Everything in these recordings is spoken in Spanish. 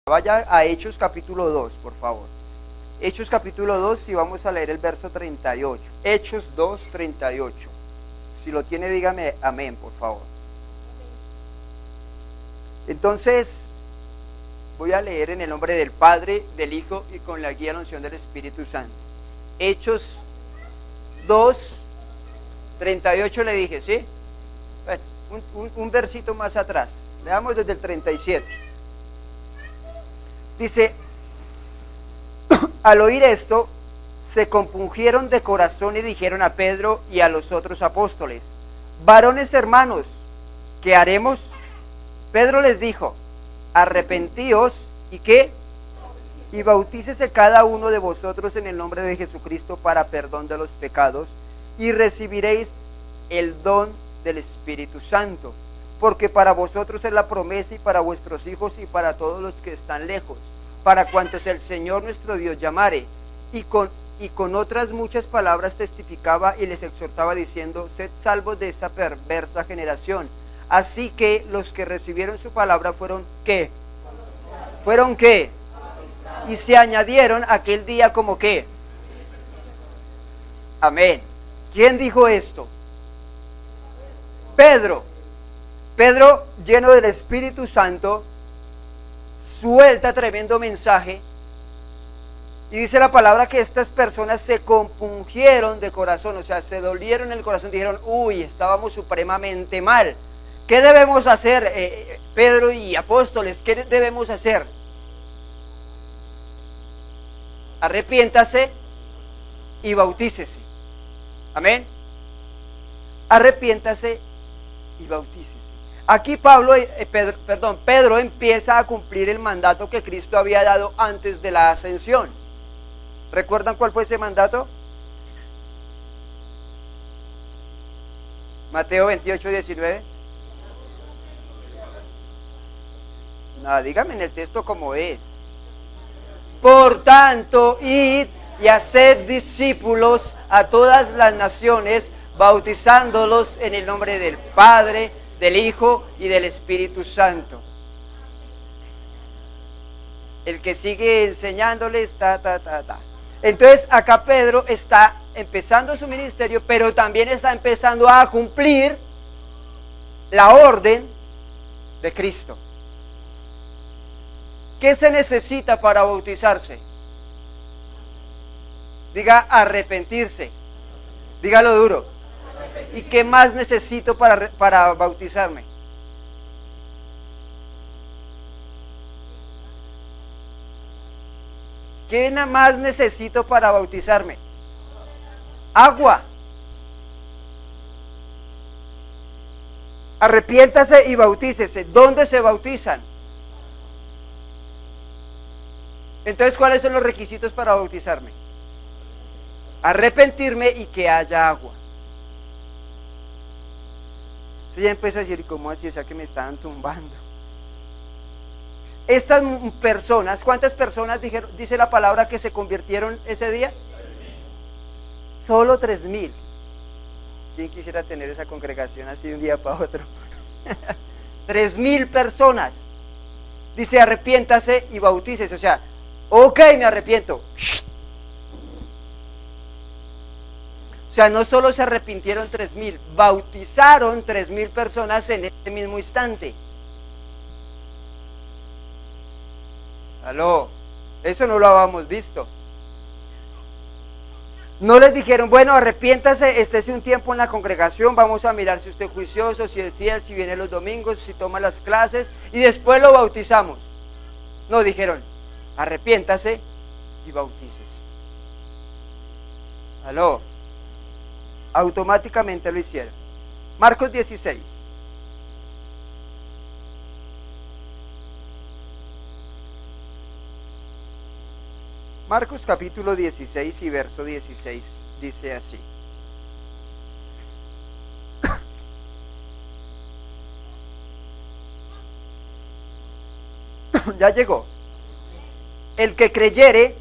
Vaya a Hechos capítulo 2, por favor. Hechos capítulo 2 y vamos a leer el verso 38. Hechos 2, 38. Si lo tiene, dígame amén, por favor. Entonces, voy a leer en el nombre del Padre, del Hijo y con la guía y la unción del Espíritu Santo. Hechos 2, 38 le dije, ¿sí? Bueno, un versito más atrás. Leamos desde el 37. Dice, al oír esto, se compungieron de corazón y dijeron a Pedro y a los otros apóstoles, varones hermanos, ¿qué haremos? Pedro les dijo, arrepentíos, ¿y qué? Y bautícese cada uno de vosotros en el nombre de Jesucristo para perdón de los pecados, y recibiréis el don del Espíritu Santo, porque para vosotros es la promesa y para vuestros hijos y para todos los que están lejos, para cuantos el Señor nuestro Dios llamare. Y con otras muchas palabras testificaba y les exhortaba diciendo, sed salvos de esta perversa generación. Así que los que recibieron su palabra fueron ¿qué? ¿Fueron qué? Y se añadieron aquel día como ¿qué? Amén. ¿Quién dijo esto? Pedro. Pedro, lleno del Espíritu Santo, suelta tremendo mensaje y dice la palabra que estas personas se compungieron de corazón, o sea, se dolieron en el corazón, dijeron, uy, estábamos supremamente mal. ¿Qué debemos hacer, Pedro y apóstoles? ¿Qué debemos hacer? Arrepiéntase y bautícese. Amén. Arrepiéntase y bautícese. Aquí Pedro empieza a cumplir el mandato que Cristo había dado antes de la ascensión. ¿Recuerdan cuál fue ese mandato? Mateo 28, 19. No, dígame en el texto cómo es. Por tanto, id y haced discípulos a todas las naciones, bautizándolos en el nombre del Padre, del Hijo y del Espíritu Santo. El que sigue enseñándoles, Entonces acá Pedro está empezando su ministerio, pero también está empezando a cumplir la orden de Cristo. ¿Qué se necesita para bautizarse? Diga arrepentirse. Dígalo duro. ¿Y qué más necesito para bautizarme? ¿Qué más necesito para bautizarme? Agua. Arrepiéntase y bautícese. ¿Dónde se bautizan? Entonces, ¿cuáles son los requisitos para bautizarme? Arrepentirme y que haya agua. Usted ya empezó a decir, ¿cómo así? O sea que me estaban tumbando. Estas personas, ¿cuántas personas dice la palabra que se convirtieron ese día? Solo 3,000. ¿Quién quisiera tener esa congregación así de un día para otro? 3,000 personas. Dice, arrepiéntase y bautícese. O sea, ok, me arrepiento. O sea, no solo se arrepintieron 3,000, bautizaron 3,000 personas en ese mismo instante. Aló, eso no lo habíamos visto. No les dijeron, bueno, arrepiéntase, estése un tiempo en la congregación, vamos a mirar si usted es juicioso, si es fiel, si viene los domingos, si toma las clases, y después lo bautizamos. No, dijeron, arrepiéntase y bautícese. Aló. Automáticamente lo hicieron. Marcos 16. Marcos capítulo 16 y verso 16 dice así. Ya llegó. El que creyere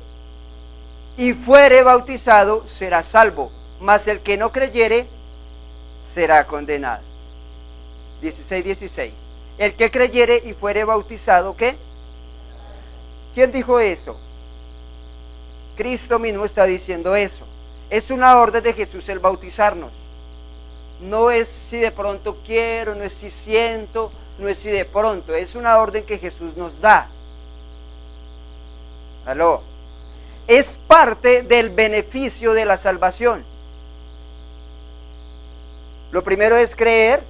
y fuere bautizado será salvo, mas el que no creyere será condenado. 16. El que creyere y fuere bautizado, ¿qué? ¿Quién dijo eso? Cristo mismo está diciendo eso. Es una orden de Jesús el bautizarnos. No es si de pronto quiero, no es si siento, no es si de pronto. Es una orden que Jesús nos da. ¿Aló? Es parte del beneficio de la salvación. Lo primero es creer.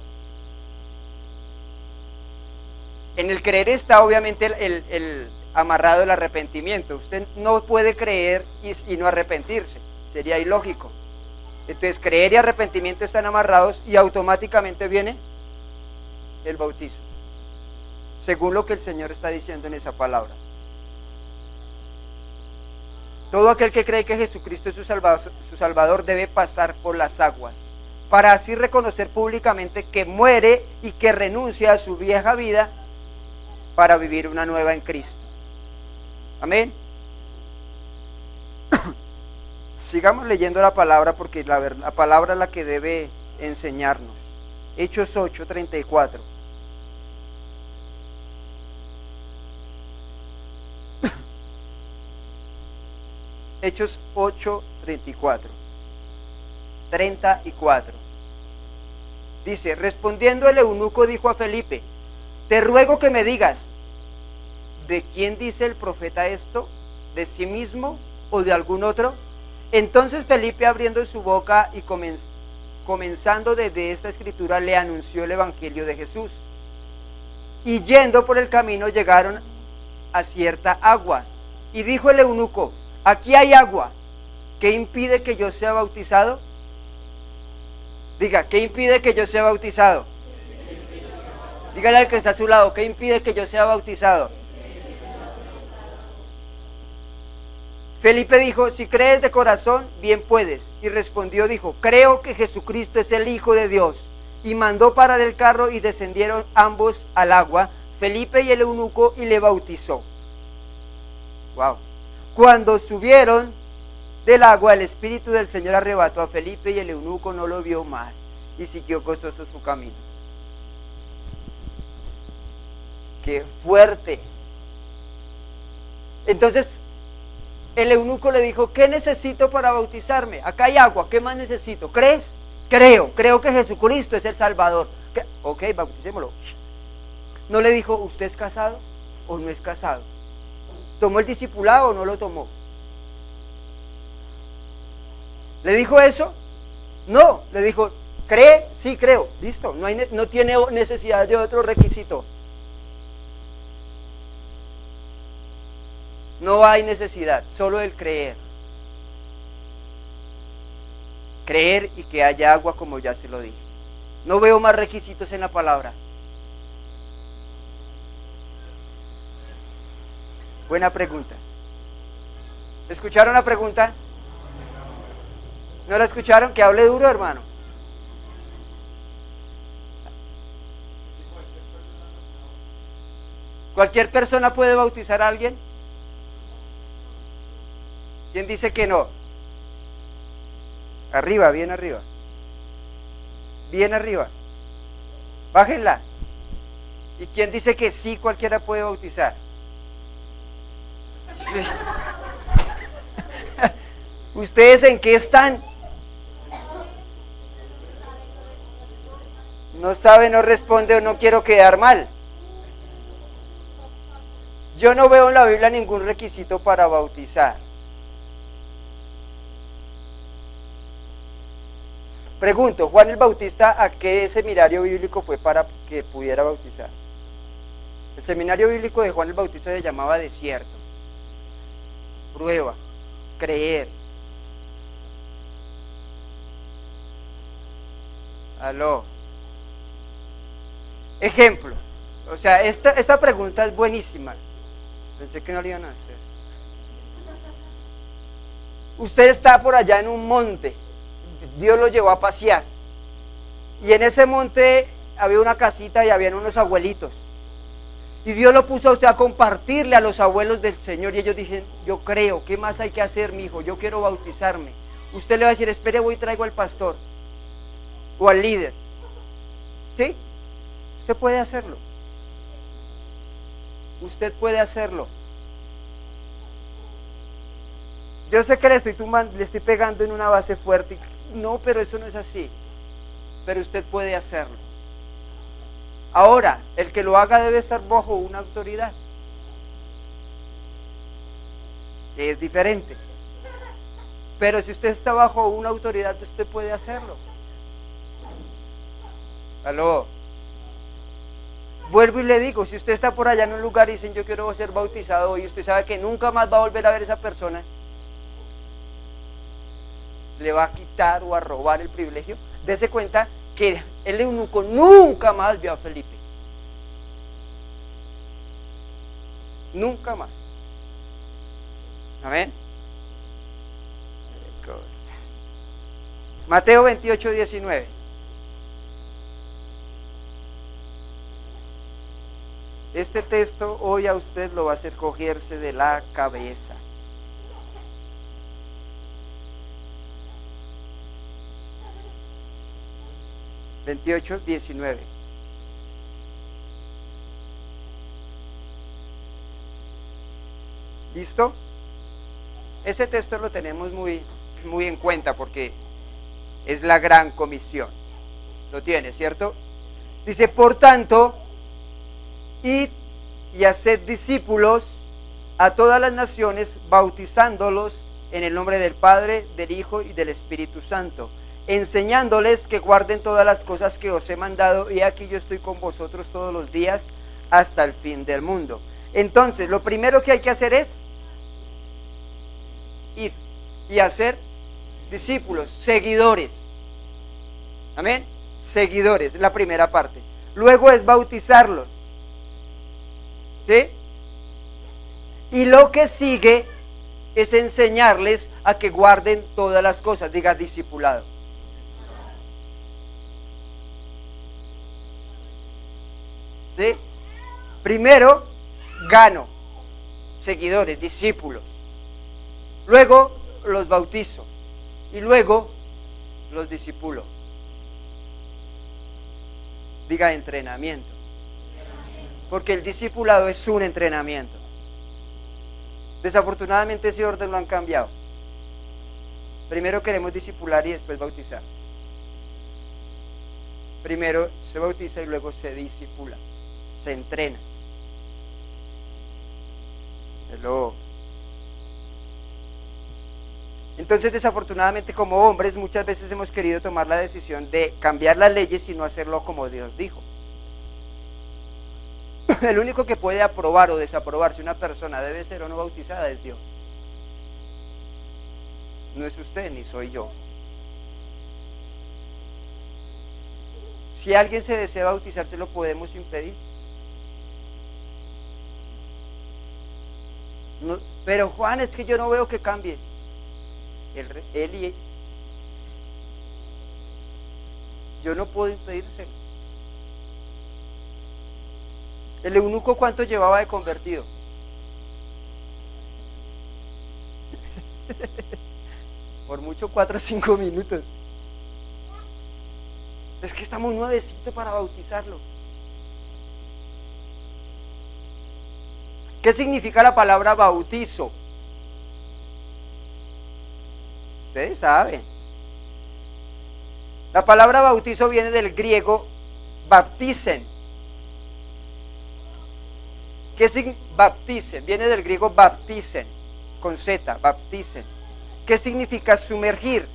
En el creer está obviamente el amarrado el arrepentimiento. Usted no puede creer y no arrepentirse. Sería ilógico. Entonces creer y arrepentimiento están amarrados y automáticamente viene el bautizo, según lo que el Señor está diciendo en esa palabra. Todo aquel que cree que Jesucristo es su Salvador debe pasar por las aguas, para así reconocer públicamente que muere y que renuncia a su vieja vida para vivir una nueva en Cristo. Amén. Sigamos leyendo la palabra porque la palabra es la que debe enseñarnos. Hechos 8:34. Hechos 8:34. 34. Dice, respondiendo el eunuco dijo a Felipe, te ruego que me digas, ¿de quién dice el profeta esto? ¿De sí mismo o de algún otro? Entonces Felipe, abriendo su boca y comenzando desde esta escritura, le anunció el evangelio de Jesús. Y yendo por el camino llegaron a cierta agua. Y dijo el eunuco, aquí hay agua, ¿qué impide que yo sea bautizado? Diga, ¿qué impide que yo sea bautizado? Dígale al que está a su lado, ¿qué impide que yo sea bautizado? Felipe dijo, si crees de corazón, bien puedes. Y respondió, dijo, creo que Jesucristo es el Hijo de Dios. Y mandó parar el carro y descendieron ambos al agua, Felipe y el eunuco, y le bautizó. Wow. Cuando subieron del agua, el Espíritu del Señor arrebató a Felipe y el eunuco no lo vio más y siguió gozoso su camino. ¡Qué fuerte! Entonces, el eunuco le dijo, ¿qué necesito para bautizarme? Acá hay agua, ¿qué más necesito? ¿Crees? Creo que Jesucristo es el Salvador. Ok, bauticémoslo. No le dijo, ¿usted es casado o no es casado? ¿Tomó el discipulado o no lo tomó? ¿Le dijo eso? No, le dijo, ¿cree? Sí, creo. Listo, no tiene necesidad de otro requisito. No hay necesidad, solo el creer. Creer y que haya agua, como ya se lo dije. No veo más requisitos en la palabra. Buena pregunta. ¿Escucharon la pregunta? ¿No la escucharon? Que hable duro, hermano. ¿Cualquier persona puede bautizar a alguien? ¿Quién dice que no? Arriba, bien arriba. Bien arriba. Bájenla. ¿Y quién dice que sí, cualquiera puede bautizar? ¿Ustedes en qué están? No sabe, no responde o no quiero quedar mal. Yo no veo en la Biblia ningún requisito para bautizar. Pregunto, ¿Juan el Bautista a qué seminario bíblico fue para que pudiera bautizar? El seminario bíblico de Juan el Bautista se llamaba desierto. Prueba, creer. Aló. Ejemplo. O sea, esta pregunta es buenísima. Pensé que no lo iban a hacer. Usted está por allá en un monte. Dios lo llevó a pasear. Y en ese monte había una casita y habían unos abuelitos. Y Dios lo puso a usted a compartirle a los abuelos del Señor. Y ellos dicen, yo creo, ¿qué más hay que hacer, mi hijo? Yo quiero bautizarme. Usted le va a decir, espere, voy y traigo al pastor. O al líder. ¿Sí? Usted puede hacerlo. Usted puede hacerlo. Yo sé que le estoy pegando en una base fuerte. No, pero eso no es así. Pero usted puede hacerlo. Ahora, el que lo haga debe estar bajo una autoridad. Es diferente. Pero si usted está bajo una autoridad, usted puede hacerlo. Aló. Vuelvo y le digo, si usted está por allá en un lugar y dicen yo quiero ser bautizado y usted sabe que nunca más va a volver a ver a esa persona, le va a quitar o a robar el privilegio, dése cuenta que el eunuco nunca más vio a Felipe. Nunca más. Amén. Mateo 28, 19. Este texto hoy a usted lo va a hacer cogerse de la cabeza. Veintiocho, 19. ¿Listo? Ese texto lo tenemos muy en cuenta porque es la gran comisión. Lo tiene, ¿cierto? Dice, por tanto, id y haced discípulos a todas las naciones, bautizándolos en el nombre del Padre, del Hijo y del Espíritu Santo, enseñándoles que guarden todas las cosas que os he mandado, y aquí yo estoy con vosotros todos los días hasta el fin del mundo. Entonces, lo primero que hay que hacer es ir y hacer discípulos, seguidores. Amén. Seguidores, es la primera parte. Luego es bautizarlos. ¿Sí? Y lo que sigue es enseñarles a que guarden todas las cosas. Diga discipulado. ¿Sí? Primero gano seguidores, discípulos. Luego los bautizo. Y luego los discipulo. Diga entrenamiento. Porque el discipulado es un entrenamiento. Desafortunadamente ese orden lo han cambiado. Primero queremos discipular y después bautizar. Primero se bautiza y luego se discipula. Se entrena. Hello. Entonces, desafortunadamente, como hombres, muchas veces hemos querido tomar la decisión de cambiar las leyes y no hacerlo como Dios dijo. El único que puede aprobar o desaprobar si una persona debe ser o no bautizada es Dios. No es usted ni soy yo. Si alguien se desea bautizar, ¿se lo podemos impedir? No, pero Juan, es que yo no veo que cambie. Yo no puedo impedírselo. El eunuco, ¿cuánto llevaba de convertido? Por mucho 4 o 5 minutos. Es que está muy nuevecito para bautizarlo. ¿Qué significa la palabra bautizo? Ustedes saben. La palabra bautizo viene del griego baptisen. ¿Qué significa baptisen? Viene del griego baptisen, con Z, baptisen. ¿Qué significa sumergir?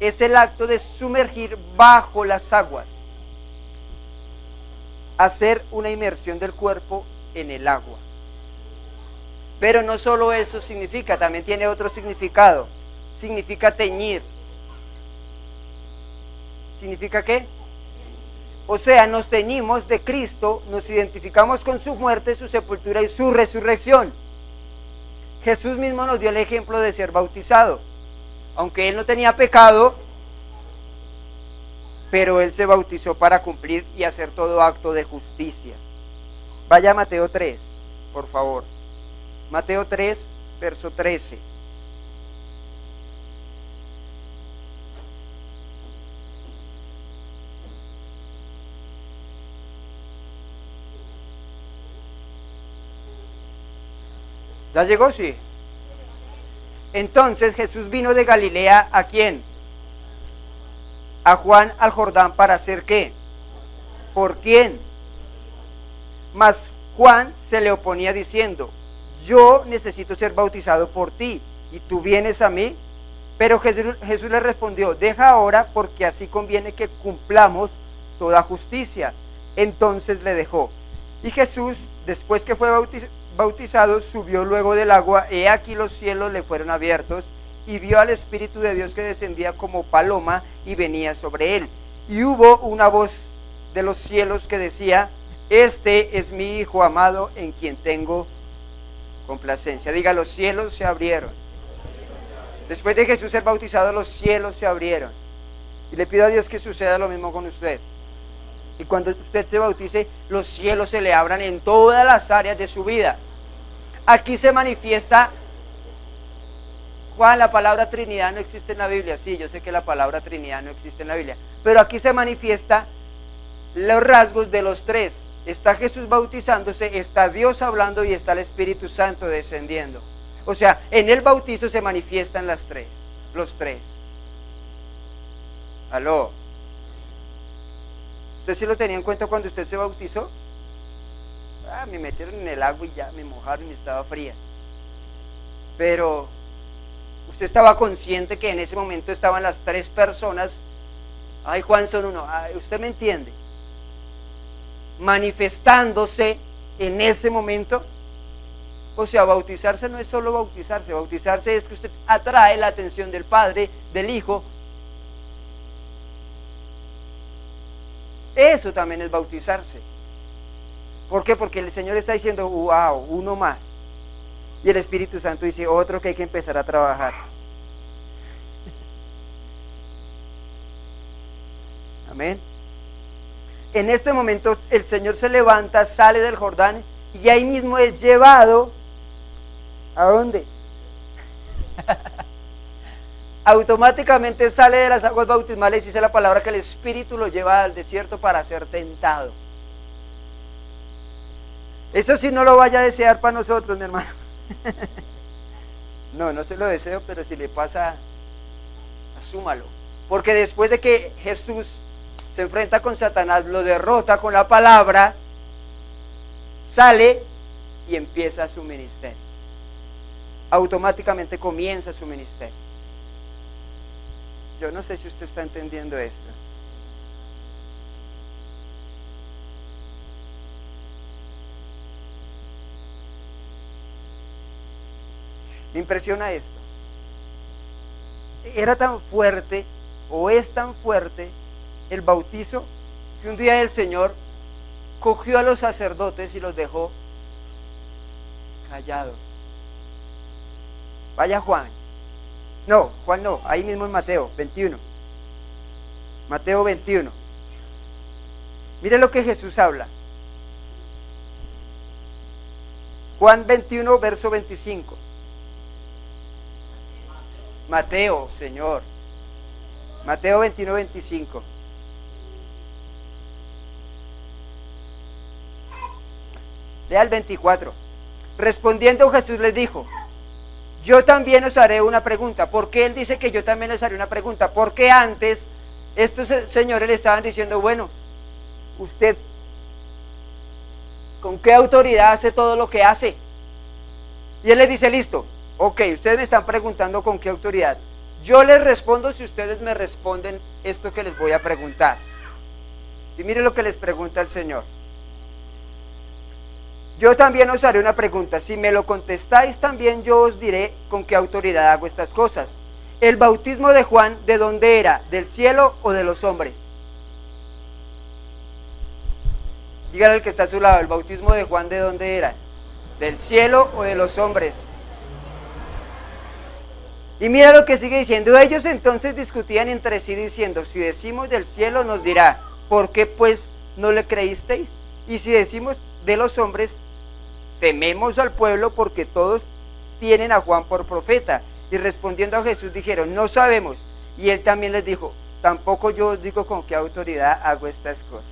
Es el acto de sumergir bajo las aguas. Hacer una inmersión del cuerpo en el agua. Pero no solo eso significa, también tiene otro significado. Significa teñir. ¿Significa qué? O sea, nos teñimos de Cristo, nos identificamos con su muerte, su sepultura y su resurrección. Jesús mismo nos dio el ejemplo de ser bautizado. Aunque él no tenía pecado, pero él se bautizó para cumplir y hacer todo acto de justicia. Vaya a Mateo 3, por favor. Mateo 3, verso 13. ¿Ya llegó? Sí. Entonces Jesús vino de Galilea, ¿a quién? A Juan al Jordán, ¿para hacer qué? ¿Por quién? Mas Juan se le oponía diciendo, yo necesito ser bautizado por ti, y tú vienes a mí. Pero Jesús le respondió, deja ahora, porque así conviene que cumplamos toda justicia. Entonces le dejó. Y Jesús, después que fue bautizado, subió luego del agua, he aquí los cielos le fueron abiertos, y vio al Espíritu de Dios que descendía como paloma y venía sobre él. Y hubo una voz de los cielos que decía, este es mi Hijo amado, en quien tengo complacencia. Diga, los cielos se abrieron. Después de Jesús ser bautizado, los cielos se abrieron. Y le pido a Dios que suceda lo mismo con usted. Y cuando usted se bautice, los cielos se le abran en todas las áreas de su vida. Aquí se manifiesta, Juan, la palabra Trinidad no existe en la Biblia. Sí, yo sé que la palabra Trinidad no existe en la Biblia. Pero aquí se manifiesta los rasgos de los tres. Está Jesús bautizándose, está Dios hablando y está el Espíritu Santo descendiendo. O sea, en el bautizo se manifiestan los tres. ¿Aló? ¿Usted sí lo tenía en cuenta cuando usted se bautizó? Me metieron en el agua y ya me mojaron y estaba fría. Pero usted estaba consciente que en ese momento estaban las tres personas. Ay, Juan, son uno. Ay, ¿usted me entiende? Manifestándose en ese momento. O sea, bautizarse no es solo bautizarse. Bautizarse es que usted atrae la atención del Padre, del Hijo. Eso también es bautizarse. ¿Por qué? Porque el Señor está diciendo, wow, uno más. Y el Espíritu Santo dice, otro que hay que empezar a trabajar. Amén. En este momento el Señor se levanta, sale del Jordán y ahí mismo es llevado. ¿A dónde? Automáticamente sale de las aguas bautismales y dice la palabra que el Espíritu lo lleva al desierto para ser tentado. Eso sí, no lo vaya a desear para nosotros, mi hermano. No se lo deseo, pero si le pasa, asúmalo. Porque después de que Jesús se enfrenta con Satanás, lo derrota con la palabra, sale y empieza su ministerio. Automáticamente comienza su ministerio. Yo no sé si usted está entendiendo esto. Me impresiona esto. Era tan fuerte, o es tan fuerte, el bautizo, que un día el Señor cogió a los sacerdotes y los dejó callados. Vaya Juan. No, Juan no, ahí mismo en Mateo 21. Mateo 21. Mire lo que Jesús habla. Juan 21, verso 25. Mateo, Señor. Mateo 21, 25. Lea el 24. Respondiendo Jesús les dijo, yo también os haré una pregunta. ¿Por qué él dice que yo también les haré una pregunta? Porque antes estos señores le estaban diciendo, bueno, usted, ¿con qué autoridad hace todo lo que hace? Y él les dice, listo, ok, ustedes me están preguntando con qué autoridad. Yo les respondo si ustedes me responden esto que les voy a preguntar. Y mire lo que les pregunta el Señor. Yo también os haré una pregunta. Si me lo contestáis, también yo os diré con qué autoridad hago estas cosas. ¿El bautismo de Juan de dónde era? ¿Del cielo o de los hombres? Dígale al que está a su lado, ¿el bautismo de Juan de dónde era? ¿Del cielo o de los hombres? Y mira lo que sigue diciendo. Ellos entonces discutían entre sí diciendo, si decimos del cielo nos dirá, ¿por qué pues no le creísteis? Y si decimos de los hombres, tememos al pueblo porque todos tienen a Juan por profeta. Y respondiendo a Jesús dijeron, no sabemos. Y él también les dijo, tampoco yo os digo con qué autoridad hago estas cosas.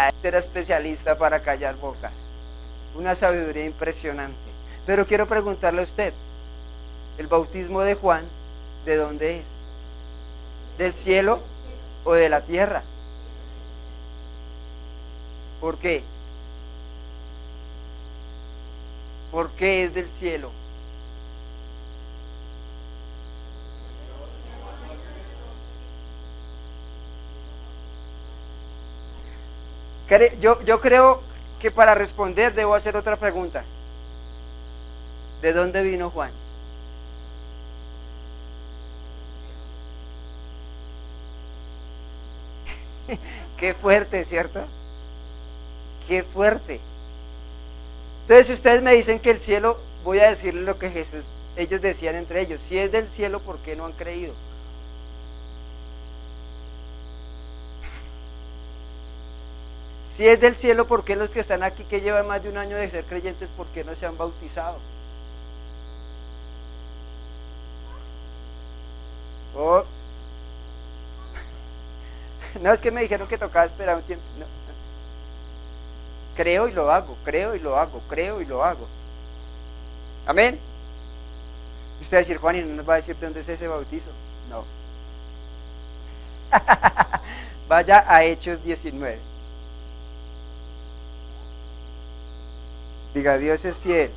Este era especialista para callar bocas. Una sabiduría impresionante. Pero quiero preguntarle a usted, ¿el bautismo de Juan de dónde es? ¿Del cielo o de la tierra? ¿Por qué? ¿Por qué es del cielo? Yo creo que para responder debo hacer otra pregunta. ¿De dónde vino Juan? Qué fuerte, ¿cierto? Qué fuerte. Entonces, si ustedes me dicen que el cielo, voy a decirles lo que ellos decían entre ellos. Si es del cielo, ¿por qué no han creído? Si es del cielo, ¿por qué los que están aquí, que llevan más de un año de ser creyentes, por qué no se han bautizado? Oh. No, es que me dijeron que tocaba esperar un tiempo. No. Creo y lo hago, creo y lo hago, creo y lo hago. Amén. Usted va a decir, Juan, ¿y no nos va a decir de dónde es ese bautizo? No. Vaya a Hechos 19. Diga, Dios es fiel.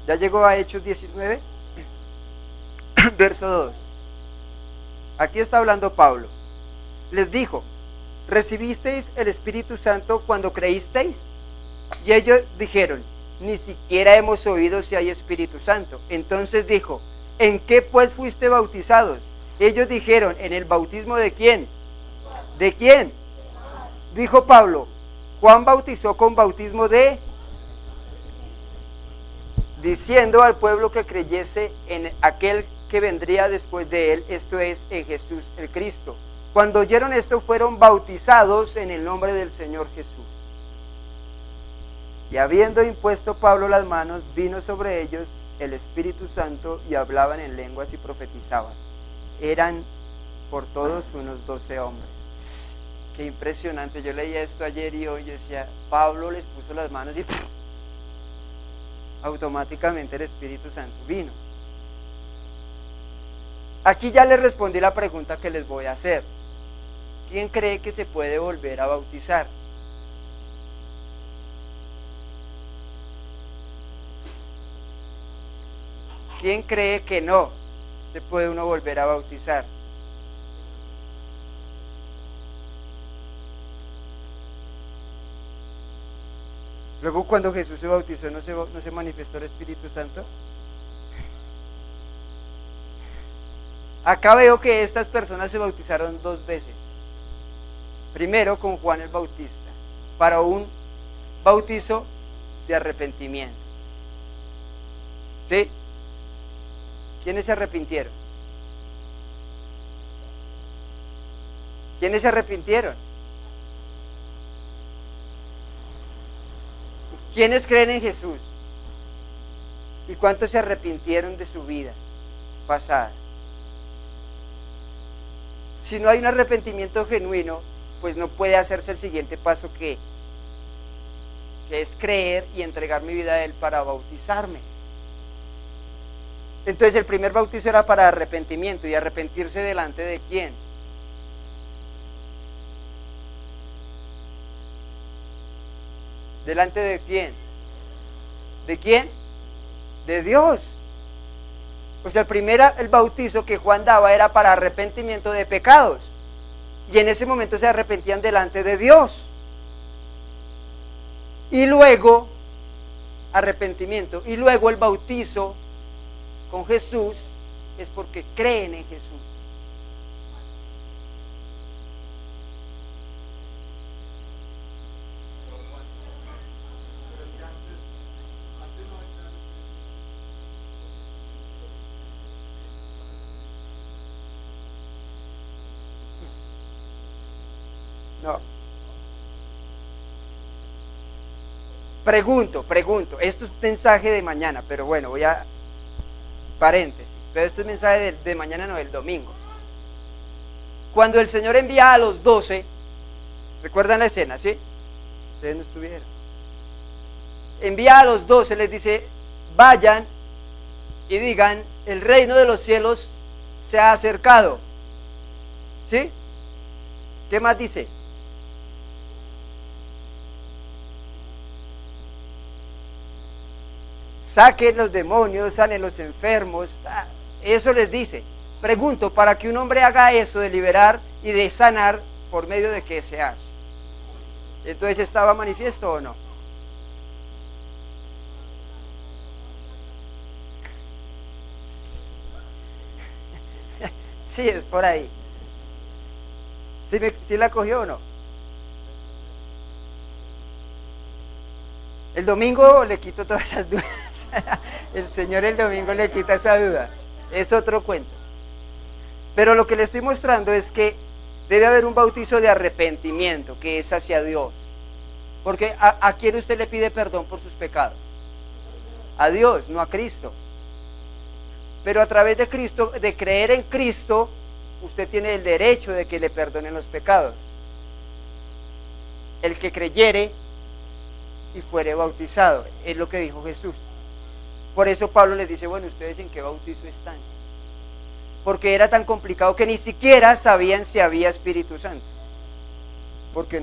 ¿Ya llegó a Hechos 19? Verso 2. Aquí está hablando Pablo. Les dijo, ¿recibisteis el Espíritu Santo cuando creísteis? Y ellos dijeron, ni siquiera hemos oído si hay Espíritu Santo. Entonces dijo, ¿en qué pues fuiste bautizados? Ellos dijeron, ¿en el bautismo de quién? ¿De quién? Dijo Pablo, Juan bautizó con bautismo de... diciendo al pueblo que creyese en aquel que vendría después de él, esto es, en Jesús el Cristo. Cuando oyeron esto, fueron bautizados en el nombre del Señor Jesús. Y habiendo impuesto Pablo las manos, vino sobre ellos el Espíritu Santo y hablaban en lenguas y profetizaban. Eran por todos unos 12 hombres. Qué impresionante. Yo leía esto ayer y hoy, yo decía, Pablo les puso las manos y automáticamente el Espíritu Santo vino. Aquí ya les respondí la pregunta que les voy a hacer. ¿Quién cree que se puede volver a bautizar? ¿Quién cree que no se puede uno volver a bautizar? Luego cuando Jesús se bautizó, ¿no se manifestó el Espíritu Santo? Acá veo que estas personas se bautizaron 2 veces. Primero con Juan el Bautista, para un bautizo de arrepentimiento. ¿Sí? ¿Quiénes se arrepintieron? ¿Quiénes se arrepintieron? ¿Quiénes creen en Jesús? ¿Y cuántos se arrepintieron de su vida pasada? Si no hay un arrepentimiento genuino, pues no puede hacerse el siguiente paso que es creer y entregar mi vida a Él para bautizarme. Entonces el primer bautizo era para arrepentimiento. ¿Y arrepentirse delante de quién? ¿Delante de quién? ¿De quién? De Dios. O sea, el bautizo que Juan daba era para arrepentimiento de pecados. Y en ese momento se arrepentían delante de Dios. Y luego, arrepentimiento. Y luego el bautizo con Jesús es porque creen en Jesús. No. Pregunto, esto es mensaje de mañana, pero bueno, voy a paréntesis, pero esto es mensaje de mañana, no del domingo. Cuando el Señor envía a los 12, ¿Recuerdan la escena, sí? Ustedes no estuvieron. Envía a los 12, les dice, vayan y digan, el reino de los cielos se ha acercado. ¿Sí? ¿Qué más dice? Saquen los demonios, sanen los enfermos. Eso les dice. Pregunto, para que un hombre haga eso de liberar y de sanar, ¿por medio de qué se hace? Entonces, ¿estaba manifiesto o no? Sí, es por ahí. ¿Sí la cogió o no? El domingo le quito todas esas dudas. El Señor el domingo le quita esa duda. Es otro cuento. Pero lo que le estoy mostrando es que debe haber un bautizo de arrepentimiento, que es hacia Dios. Porque ¿a quién usted le pide perdón por sus pecados? A Dios, no a Cristo. Pero a través de Cristo, de creer en Cristo, usted tiene el derecho de que le perdonen los pecados. El que creyere y fuere bautizado, es lo que dijo Jesús. Por eso Pablo les dice, bueno, ¿ustedes en qué bautizo están? Porque era tan complicado que ni siquiera sabían si había Espíritu Santo. Porque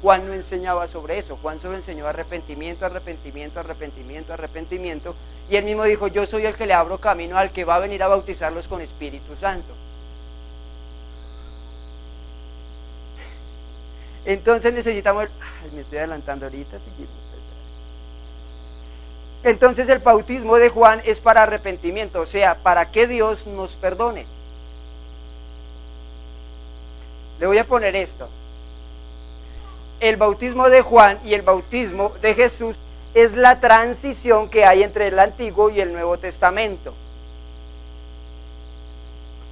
Juan no enseñaba sobre eso. Juan solo enseñó arrepentimiento, arrepentimiento, arrepentimiento, arrepentimiento. Y él mismo dijo, yo soy el que le abro camino al que va a venir a bautizarlos con Espíritu Santo. Entonces necesitamos, me estoy adelantando ahorita, entonces el bautismo de Juan es para arrepentimiento, o sea, para que Dios nos perdone. Le voy a poner esto. El bautismo de Juan y el bautismo de Jesús es la transición que hay entre el Antiguo y el Nuevo Testamento.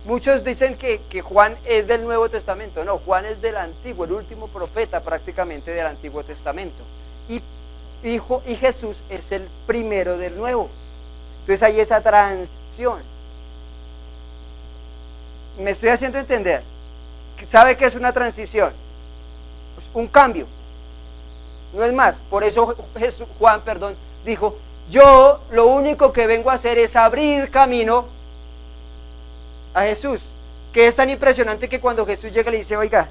Muchos dicen que Juan es del Nuevo Testamento. No, Juan es del Antiguo, el último profeta prácticamente del Antiguo Testamento. Y Jesús es el primero del Nuevo. Entonces hay esa transición. ¿Me estoy haciendo entender? ¿Sabe qué es una transición? Pues un cambio. No es más. Por eso Juan dijo, yo lo único que vengo a hacer es abrir camino a Jesús, que es tan impresionante que cuando Jesús llega le dice, oiga,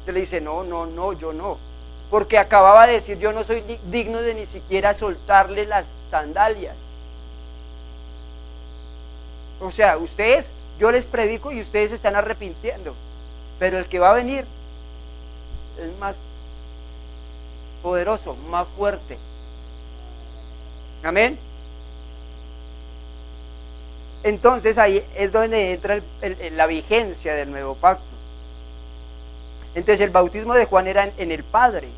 le dice, no, yo no, porque acababa de decir, yo no soy digno de ni siquiera soltarle las sandalias. O sea, yo les predico y ustedes se están arrepintiendo, pero el que va a venir es más poderoso, más fuerte. Amén. Entonces ahí es donde entra la vigencia del nuevo pacto. Entonces el bautismo de Juan era en el Padre,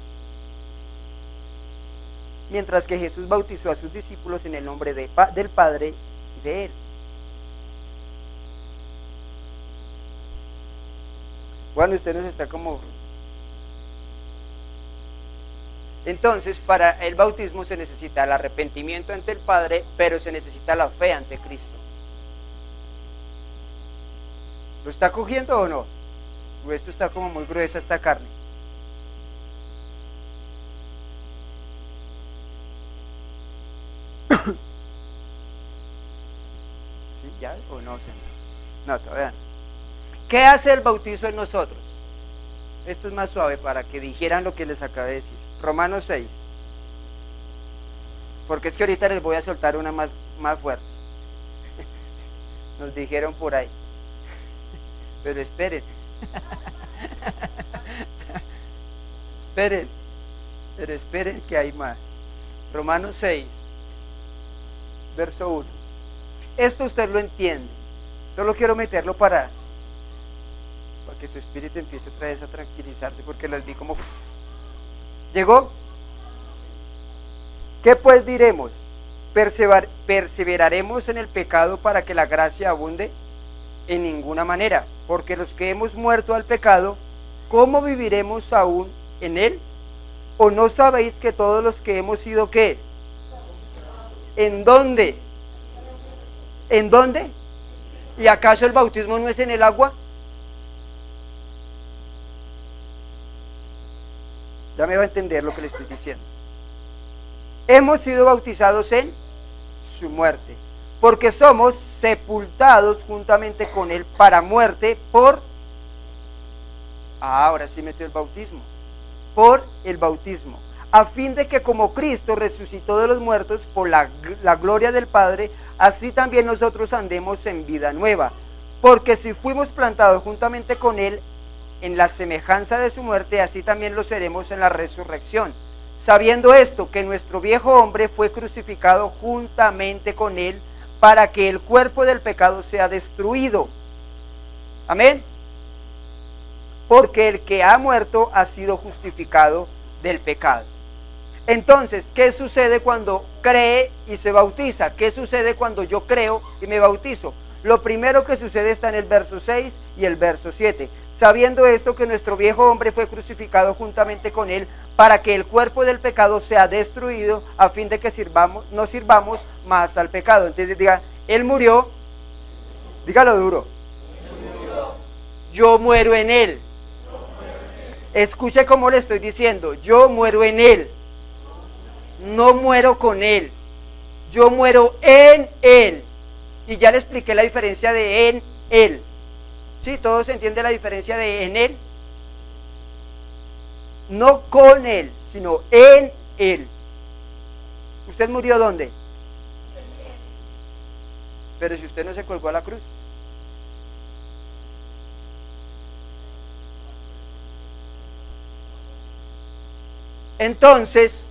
mientras que Jesús bautizó a sus discípulos en el nombre del Padre y de Él. Bueno, usted nos está como... Entonces, para el bautismo se necesita el arrepentimiento ante el Padre, pero se necesita la fe ante Cristo. ¿Lo está cogiendo o no? O esto está como muy gruesa esta carne. ¿Sí, ya o no? No, todavía no. ¿Qué hace el bautizo en nosotros? Esto es más suave para que dijeran lo que les acabé de decir. Romanos 6. Porque es que ahorita les voy a soltar una más fuerte. Nos dijeron por ahí. Pero esperen. Esperen que hay más. Romanos 6, verso 1. Esto usted lo entiende. Solo quiero meterlo para que su espíritu empiece otra vez a tranquilizarse, porque las vi como... ¿Llegó? ¿Qué pues diremos? ¿Perseveraremos en el pecado para que la gracia abunde? En ninguna manera, porque los que hemos muerto al pecado, ¿cómo viviremos aún en él? ¿O no sabéis que todos los que hemos sido qué? ¿En dónde? ¿En dónde? ¿Y acaso el bautismo no es en el agua? Ya me va a entender lo que le estoy diciendo. Hemos sido bautizados en su muerte, porque somos sepultados juntamente con él para muerte por... ahora sí metió el bautismo. Por el bautismo, a fin de que como Cristo resucitó de los muertos por la gloria del Padre, así también nosotros andemos en vida nueva. Porque si fuimos plantados juntamente con él en la semejanza de su muerte, así también lo seremos en la resurrección. Sabiendo esto, que nuestro viejo hombre fue crucificado juntamente con él, para que el cuerpo del pecado sea destruido. Amén. Porque el que ha muerto ha sido justificado del pecado. Entonces, ¿qué sucede cuando cree y se bautiza? ¿Qué sucede cuando yo creo y me bautizo? Lo primero que sucede está en el verso 6 y el verso 7. Sabiendo esto, que nuestro viejo hombre fue crucificado juntamente con él, para que el cuerpo del pecado sea destruido, a fin de que no sirvamos más al pecado. Entonces diga, él murió, dígalo duro, yo muero en él. Escuche cómo le estoy diciendo, yo muero en él, no muero con él, yo muero en él. Y ya le expliqué la diferencia de en él. ¿Sí? ¿Todos entienden la diferencia de en él? No con él, sino en él. ¿Usted murió dónde? Pero si usted no se colgó a la cruz. Entonces,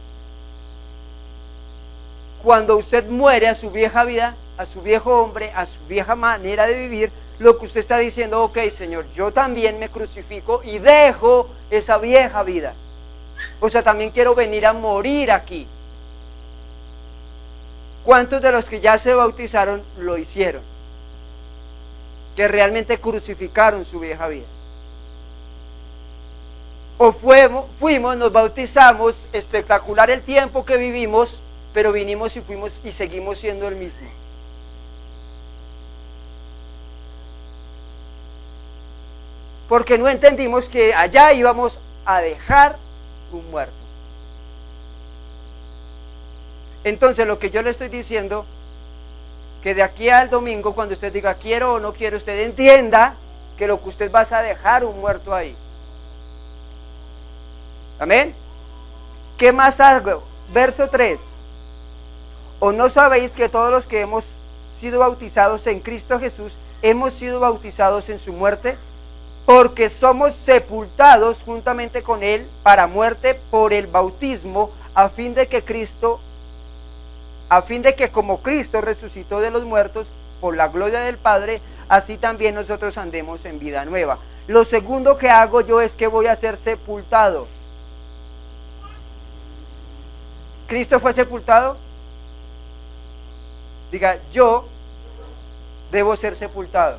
cuando usted muere a su vieja vida, a su viejo hombre, a su vieja manera de vivir, lo que usted está diciendo, ok, Señor, yo también me crucifico y dejo esa vieja vida. O sea, también quiero venir a morir aquí. ¿Cuántos de los que ya se bautizaron lo hicieron? Que realmente crucificaron su vieja vida. O fuimos, nos bautizamos, espectacular el tiempo que vivimos, pero vinimos y fuimos y seguimos siendo el mismo. Porque no entendimos que allá íbamos a dejar un muerto. Entonces lo que yo le estoy diciendo, que de aquí al domingo, cuando usted diga quiero o no quiero, usted entienda que lo que usted va a dejar un muerto ahí. Amén. ¿Qué más hago? Verso 3. ¿O no sabéis que todos los que hemos sido bautizados en Cristo Jesús, hemos sido bautizados en su muerte? Porque somos sepultados juntamente con él para muerte por el bautismo, a fin de que como Cristo resucitó de los muertos por la gloria del Padre, así también nosotros andemos en vida nueva. Lo segundo que hago yo es que voy a ser sepultado. ¿Cristo fue sepultado? Diga, yo debo ser sepultado.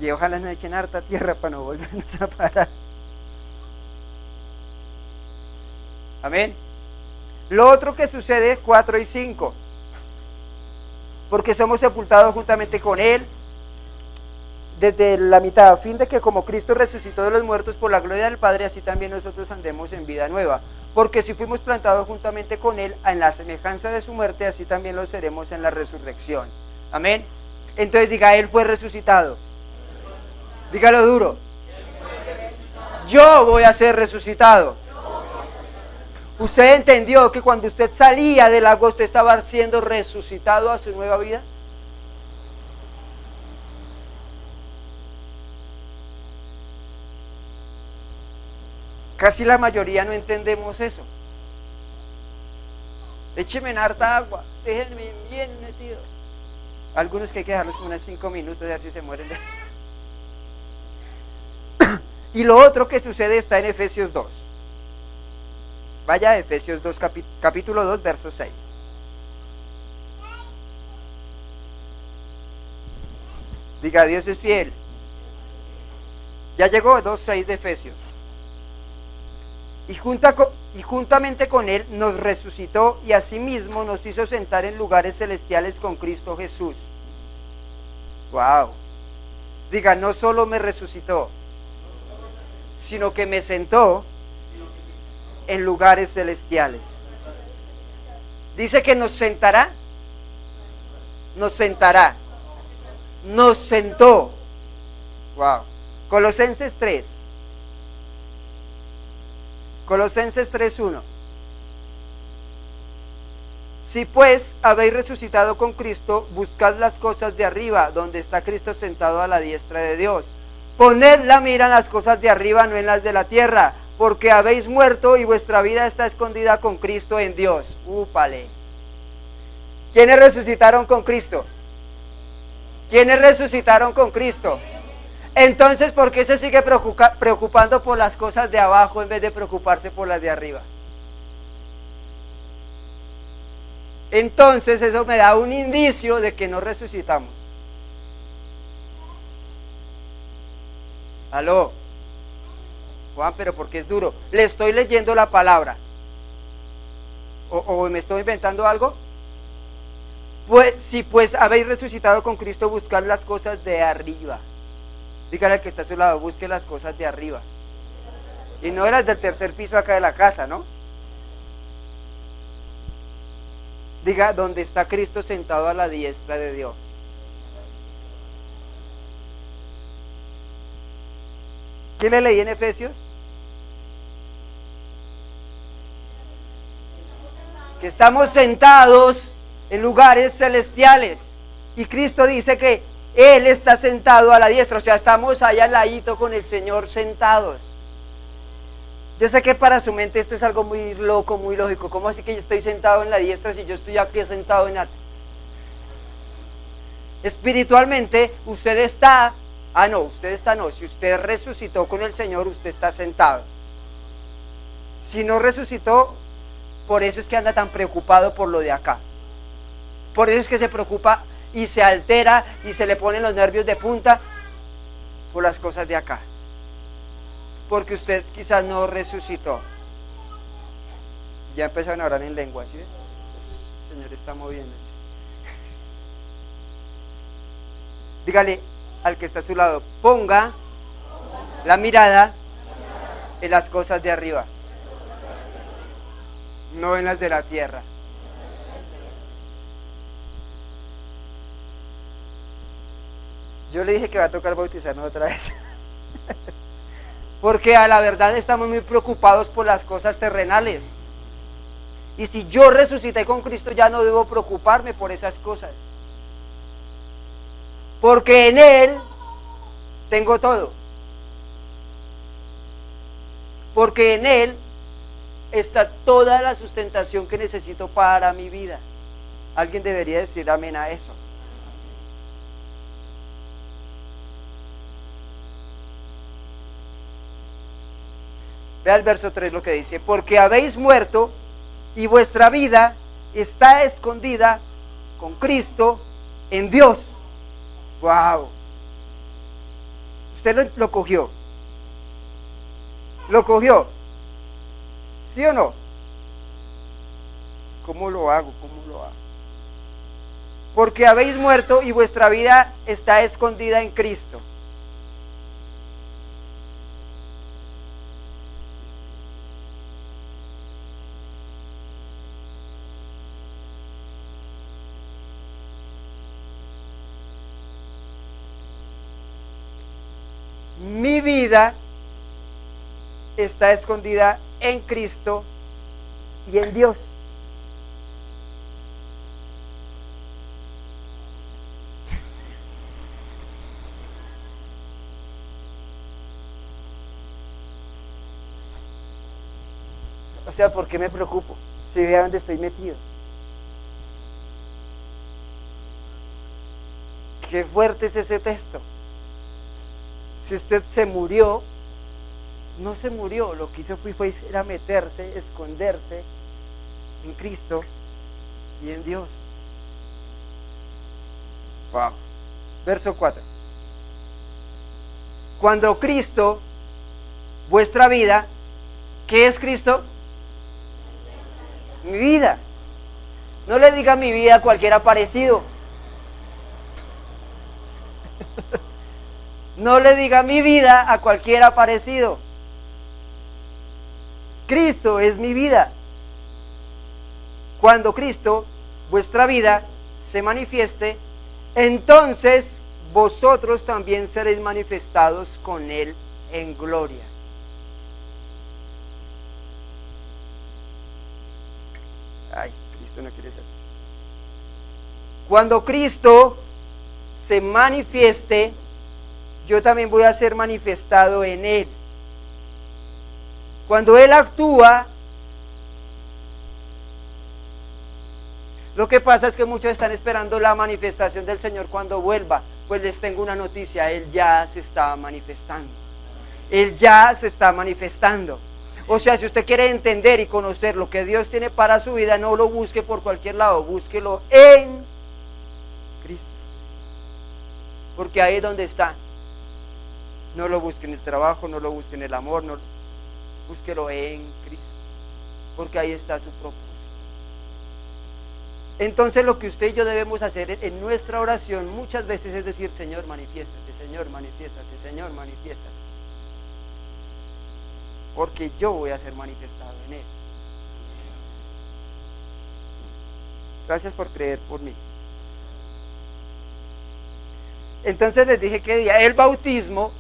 Y ojalá no echen harta tierra para no volvernos a parar. Amén. Lo otro que sucede, 4 y 5. Porque somos sepultados juntamente con él desde la mitad, a fin de que como Cristo resucitó de los muertos por la gloria del Padre, así también nosotros andemos en vida nueva. Porque si fuimos plantados juntamente con él en la semejanza de su muerte, así también lo seremos en la resurrección. Amén. Entonces diga, él fue resucitado. Dígalo duro. Yo voy a ser resucitado. ¿Usted entendió que cuando usted salía del agua, usted estaba siendo resucitado a su nueva vida? Casi la mayoría no entendemos eso. Écheme en harta agua, déjenme bien metido. Algunos que hay que dejarlos unos 5 minutos, a ver si se mueren. Y lo otro que sucede está en Efesios 2. Vaya a Efesios 2, capítulo 2, verso 6. Diga, Dios es fiel. Ya llegó 2:6 de Efesios. Y juntamente con él nos resucitó y asimismo nos hizo sentar en lugares celestiales con Cristo Jesús. Wow. Diga, no solo me resucitó, sino que me sentó en lugares celestiales. Dice que nos sentará. Nos sentará. Nos sentó. Wow. Colosenses 3. Colosenses 3:1. Si pues habéis resucitado con Cristo, buscad las cosas de arriba, donde está Cristo sentado a la diestra de Dios. Poned la mira en las cosas de arriba, no en las de la tierra, porque habéis muerto y vuestra vida está escondida con Cristo en Dios. Úpale. ¿Quiénes resucitaron con Cristo? ¿Quiénes resucitaron con Cristo? Entonces, ¿por qué se sigue preocupando por las cosas de abajo en vez de preocuparse por las de arriba? Entonces, eso me da un indicio de que no resucitamos. Aló. Juan, pero ¿por qué es duro? Le estoy leyendo la palabra. ¿O me estoy inventando algo? Pues, si pues habéis resucitado con Cristo, buscad las cosas de arriba. Dígale al que está a su lado, busque las cosas de arriba. Y no las del tercer piso acá de la casa, ¿no? Diga, donde está Cristo sentado a la diestra de Dios. ¿Qué le leí en Efesios? Que estamos sentados en lugares celestiales. Y Cristo dice que Él está sentado a la diestra. O sea, estamos allá al ladito con el Señor sentados. Yo sé que para su mente esto es algo muy loco, muy lógico. ¿Cómo así que yo estoy sentado en la diestra si yo estoy aquí sentado en la... Espiritualmente, usted está... Si usted resucitó con el Señor, usted está sentado. Si no resucitó, por eso es que anda tan preocupado por lo de acá. Por eso es que se preocupa y se altera y se le ponen los nervios de punta por las cosas de acá. Porque usted quizás no resucitó. Ya empezaron a orar en lengua, ¿sí? El Señor está moviendo. Dígale al que está a su lado, ponga la mirada en las cosas de arriba, no en las de la tierra. Yo le dije que va a tocar bautizarnos otra vez. Porque a la verdad estamos muy preocupados por las cosas terrenales. Y si yo resucité con Cristo, ya no debo preocuparme por esas cosas. Porque en Él tengo todo. Porque en Él está toda la sustentación que necesito para mi vida. Alguien debería decir amén a eso. Vea el verso 3 lo que dice, porque habéis muerto y vuestra vida está escondida con Cristo en Dios. Wow. Usted lo cogió. ¿Lo cogió? ¿Sí o no? ¿Cómo lo hago? Porque habéis muerto y vuestra vida está escondida en Cristo. Mi vida está escondida en Cristo y en Dios. O sea, ¿por qué me preocupo? Si vea dónde estoy metido. Qué fuerte es ese texto. Si usted se murió, no se murió, lo que hizo fue era meterse, esconderse en Cristo y en Dios. Wow. Verso 4. Cuando Cristo, vuestra vida, ¿qué es Cristo? Mi vida. No le diga mi vida a cualquier aparecido. No le diga mi vida a cualquier aparecido. Cristo es mi vida. Cuando Cristo, vuestra vida, se manifieste, entonces vosotros también seréis manifestados con Él en gloria. Ay, Cristo no quiere ser. Cuando Cristo se manifieste, yo también voy a ser manifestado en Él. Cuando Él actúa, lo que pasa es que muchos están esperando la manifestación del Señor cuando vuelva. Pues les tengo una noticia, Él ya se está manifestando. Él ya se está manifestando. O sea, si usted quiere entender y conocer lo que Dios tiene para su vida, no lo busque por cualquier lado, búsquelo en Cristo. Porque ahí es donde está. No lo busque en el trabajo, no lo busque en el amor, no, búsquelo en Cristo. Porque ahí está su propósito. Entonces lo que usted y yo debemos hacer en nuestra oración muchas veces es decir, Señor, manifiéstate, Señor, manifiéstate, Señor, manifiéstate. Porque yo voy a ser manifestado en Él. Gracias por creer por mí. Entonces les dije que el bautismo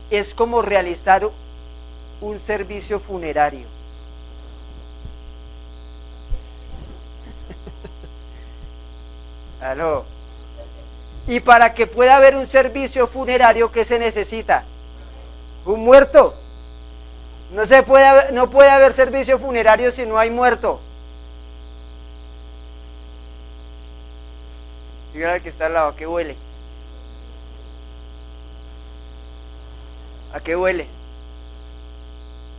es como realizar un servicio funerario. ¿Aló? Y para que pueda haber un servicio funerario, ¿qué se necesita? Un muerto. No puede haber servicio funerario si no hay muerto. Dígale al que está al lado, ¿a qué huele? ¿A qué huele?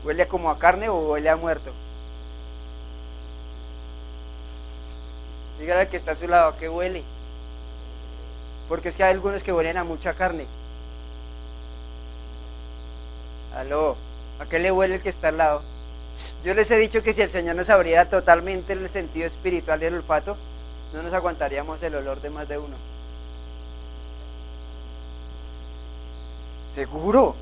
¿Huele como a carne o huele a muerto? Dígale al que está a su lado, ¿a qué huele? Porque es que hay algunos que huelen a mucha carne. ¿Aló? ¿A qué le huele el que está al lado? Yo les he dicho que si el Señor nos abriera totalmente el sentido espiritual y el olfato, no nos aguantaríamos el olor de más de uno. ¿Seguro?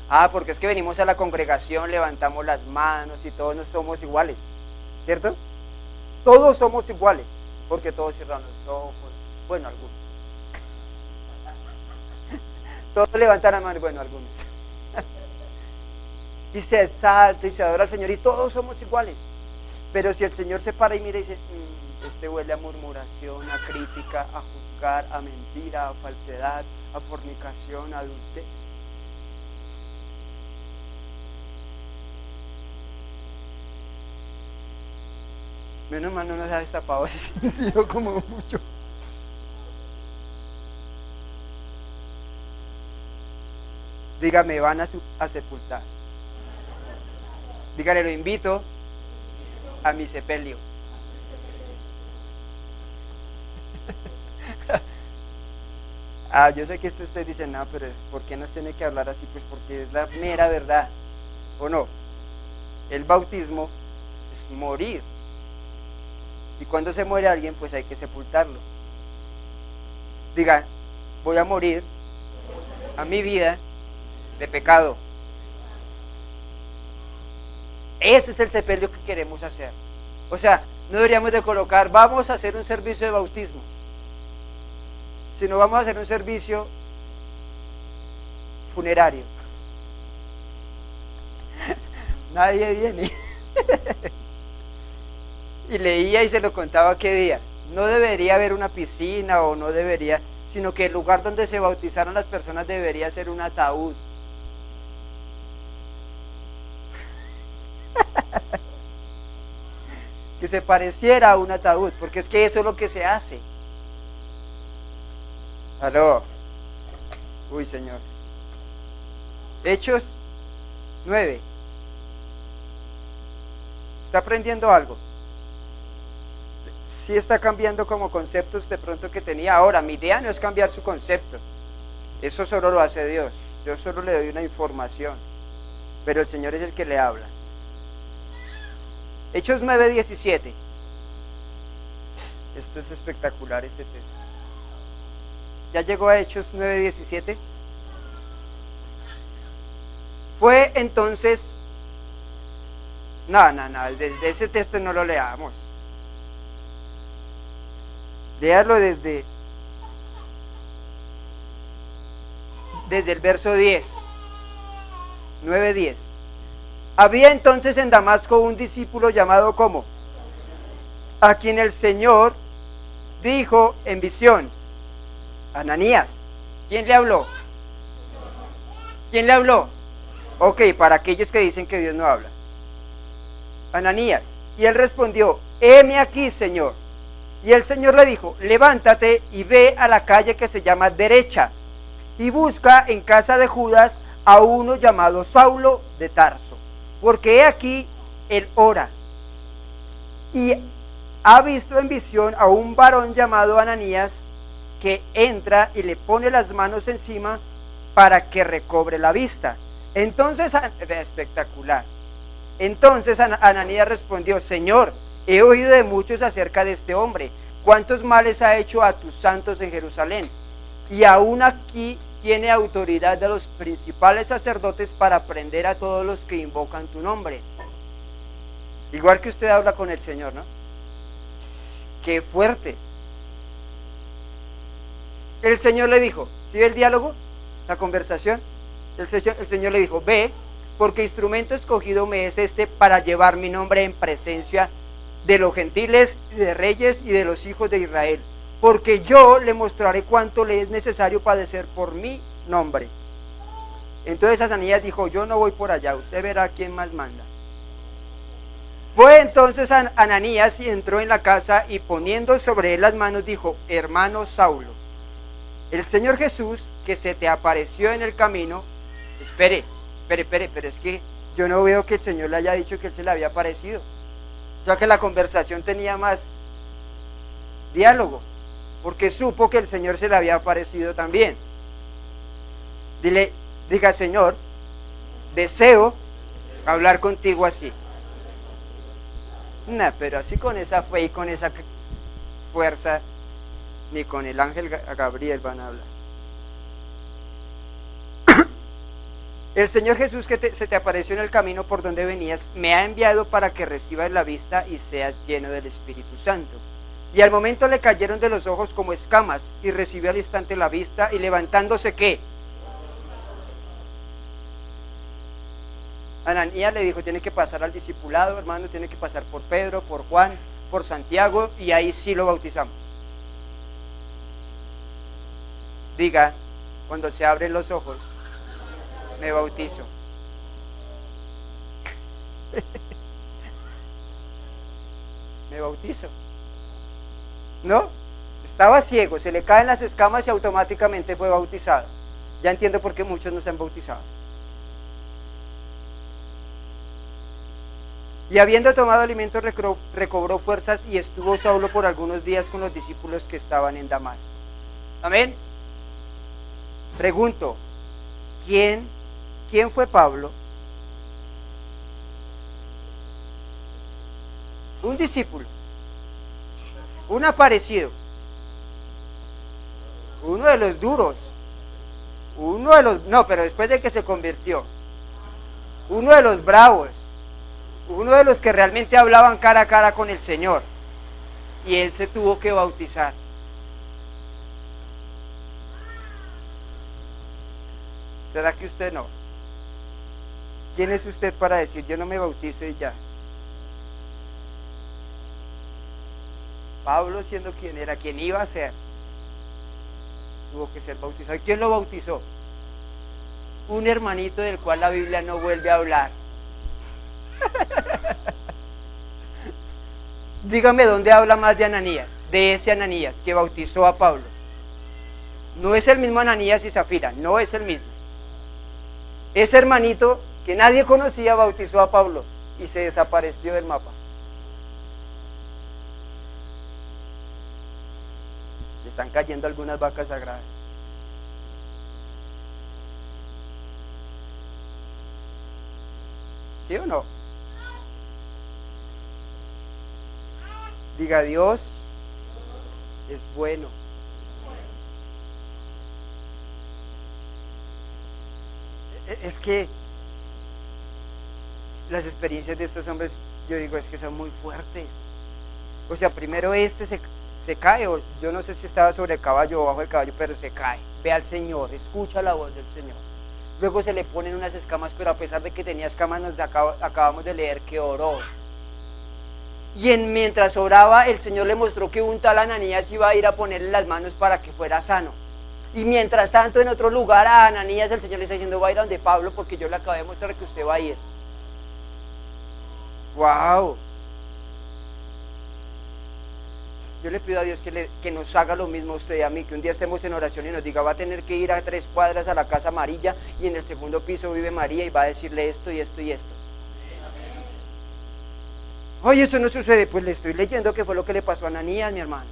Ah, porque es que venimos a la congregación, levantamos las manos y todos no somos iguales, ¿cierto? Todos somos iguales, porque todos cierran los ojos, bueno, algunos. Todos levantan la mano, bueno, algunos. Y se exalta y se adora al Señor y todos somos iguales. Pero si el Señor se para y mira y dice, este huele a murmuración, a crítica, a juzgar, a mentira, a falsedad, a fornicación, a adulterio. Menos mal no nos ha destapado ese sentido como mucho. Dígame, van a sepultar. Dígale, lo invito a mi sepelio. Yo sé que esto ustedes dicen, no, pero ¿por qué nos tiene que hablar así? Pues porque es la mera verdad, ¿o no? El bautismo es morir. Y cuando se muere alguien, pues hay que sepultarlo. Diga, voy a morir a mi vida de pecado. Ese es el sepelio que queremos hacer. O sea, no deberíamos de colocar, vamos a hacer un servicio de bautismo, sino vamos a hacer un servicio funerario. Nadie viene. Y leía y se lo contaba qué día. No debería haber una piscina o no debería, sino que el lugar donde se bautizaron las personas debería ser un ataúd. Que se pareciera a un ataúd, porque es que eso es lo que se hace. Aló. Uy, Señor. Hechos 9. ¿Está aprendiendo algo? Sí está cambiando como conceptos de pronto que tenía. Ahora, mi idea no es cambiar su concepto. Eso solo lo hace Dios. Yo solo le doy una información. Pero el Señor es el que le habla. Hechos 9:17. Esto es espectacular, este texto. ¿Ya llegó a Hechos 9:17? Fue entonces No, desde ese texto no lo leamos. Léalo desde el verso 10, 9-10. Había entonces en Damasco un discípulo llamado ¿cómo? A quien el Señor dijo en visión, Ananías. ¿Quién le habló? ¿Quién le habló? Ok, para aquellos que dicen que Dios no habla. Ananías. Y él respondió, heme aquí, Señor. Y el Señor le dijo, levántate y ve a la calle que se llama Derecha, y busca en casa de Judas a uno llamado Saulo de Tarso, porque he aquí él ora. Y ha visto en visión a un varón llamado Ananías, que entra y le pone las manos encima para que recobre la vista. Entonces, espectacular. Entonces Ananías respondió, Señor, he oído de muchos acerca de este hombre, cuántos males ha hecho a tus santos en Jerusalén, y aún aquí tiene autoridad de los principales sacerdotes para prender a todos los que invocan tu nombre. Igual que usted habla con el Señor, ¿no? ¡Qué fuerte! El Señor le dijo, ¿sí ve el diálogo? La conversación. El Señor le dijo, ve, porque instrumento escogido me es este para llevar mi nombre en presencia de los gentiles, de reyes y de los hijos de Israel, porque yo le mostraré cuánto le es necesario padecer por mi nombre. Entonces Ananías dijo, yo no voy por allá, usted verá quién más manda. Fue entonces Ananías y entró en la casa y poniendo sobre él las manos dijo, hermano Saulo, el Señor Jesús que se te apareció en el camino, espere, pero es que yo no veo que el Señor le haya dicho que él se le había aparecido, ya que la conversación tenía más diálogo, porque supo que el Señor se le había aparecido también. Diga, Señor, deseo hablar contigo así. No, pero así con esa fe y con esa fuerza, ni con el ángel Gabriel van a hablar. El Señor Jesús que se te apareció en el camino por donde venías, me ha enviado para que recibas la vista y seas lleno del Espíritu Santo. Y al momento le cayeron de los ojos como escamas, y recibió al instante la vista, y levantándose, ¿qué? Ananías le dijo, tiene que pasar al discipulado, hermano, tiene que pasar por Pedro, por Juan, por Santiago, y ahí sí lo bautizamos. Diga, cuando se abren los ojos, me bautizo. Me bautizo. ¿No? Estaba ciego, se le caen las escamas y automáticamente fue bautizado. Ya entiendo por qué muchos no se han bautizado. Y habiendo tomado alimento recobró fuerzas y estuvo Saulo por algunos días con los discípulos que estaban en Damasco. Amén. Pregunto, ¿quién fue Pablo? Un discípulo, un aparecido, uno de los duros, no, pero después de que se convirtió, uno de los bravos, uno de los que realmente hablaban cara a cara con el Señor, y él se tuvo que bautizar. ¿Será que usted no? ¿Quién es usted para decir yo no me bautizo y ya? Pablo, siendo quien era, quien iba a ser, tuvo que ser bautizado. ¿Y quién lo bautizó? Un hermanito del cual la Biblia no vuelve a hablar. Dígame dónde habla más de Ananías, de ese Ananías que bautizó a Pablo. No es el mismo Ananías y Zafira, no es el mismo. Ese hermanito que nadie conocía bautizó a Pablo y se desapareció del mapa. Le están cayendo algunas vacas sagradas. ¿Sí o no? Diga, Dios es bueno. Es que las experiencias de estos hombres, yo digo, es que son muy fuertes. O sea, primero se cae, o yo no sé si estaba sobre el caballo o bajo el caballo, pero se cae, ve al Señor, escucha la voz del Señor. Luego se le ponen unas escamas, pero a pesar de que tenía escamas, acabamos de leer que oró. Y mientras oraba, el Señor le mostró que un tal Ananías iba a ir a ponerle las manos para que fuera sano. Y mientras tanto, en otro lugar, a Ananías el Señor le está diciendo, va a ir a donde Pablo, porque yo le acabé de mostrar que usted va a ir. ¡Wow! Yo le pido a Dios que nos haga lo mismo a usted y a mí, que un día estemos en oración y nos diga, va a tener que ir a 3 cuadras a la casa amarilla y en el segundo piso vive María y va a decirle esto y esto y esto. Oye, eso no sucede. Pues le estoy leyendo que fue lo que le pasó a Ananías, mi hermano.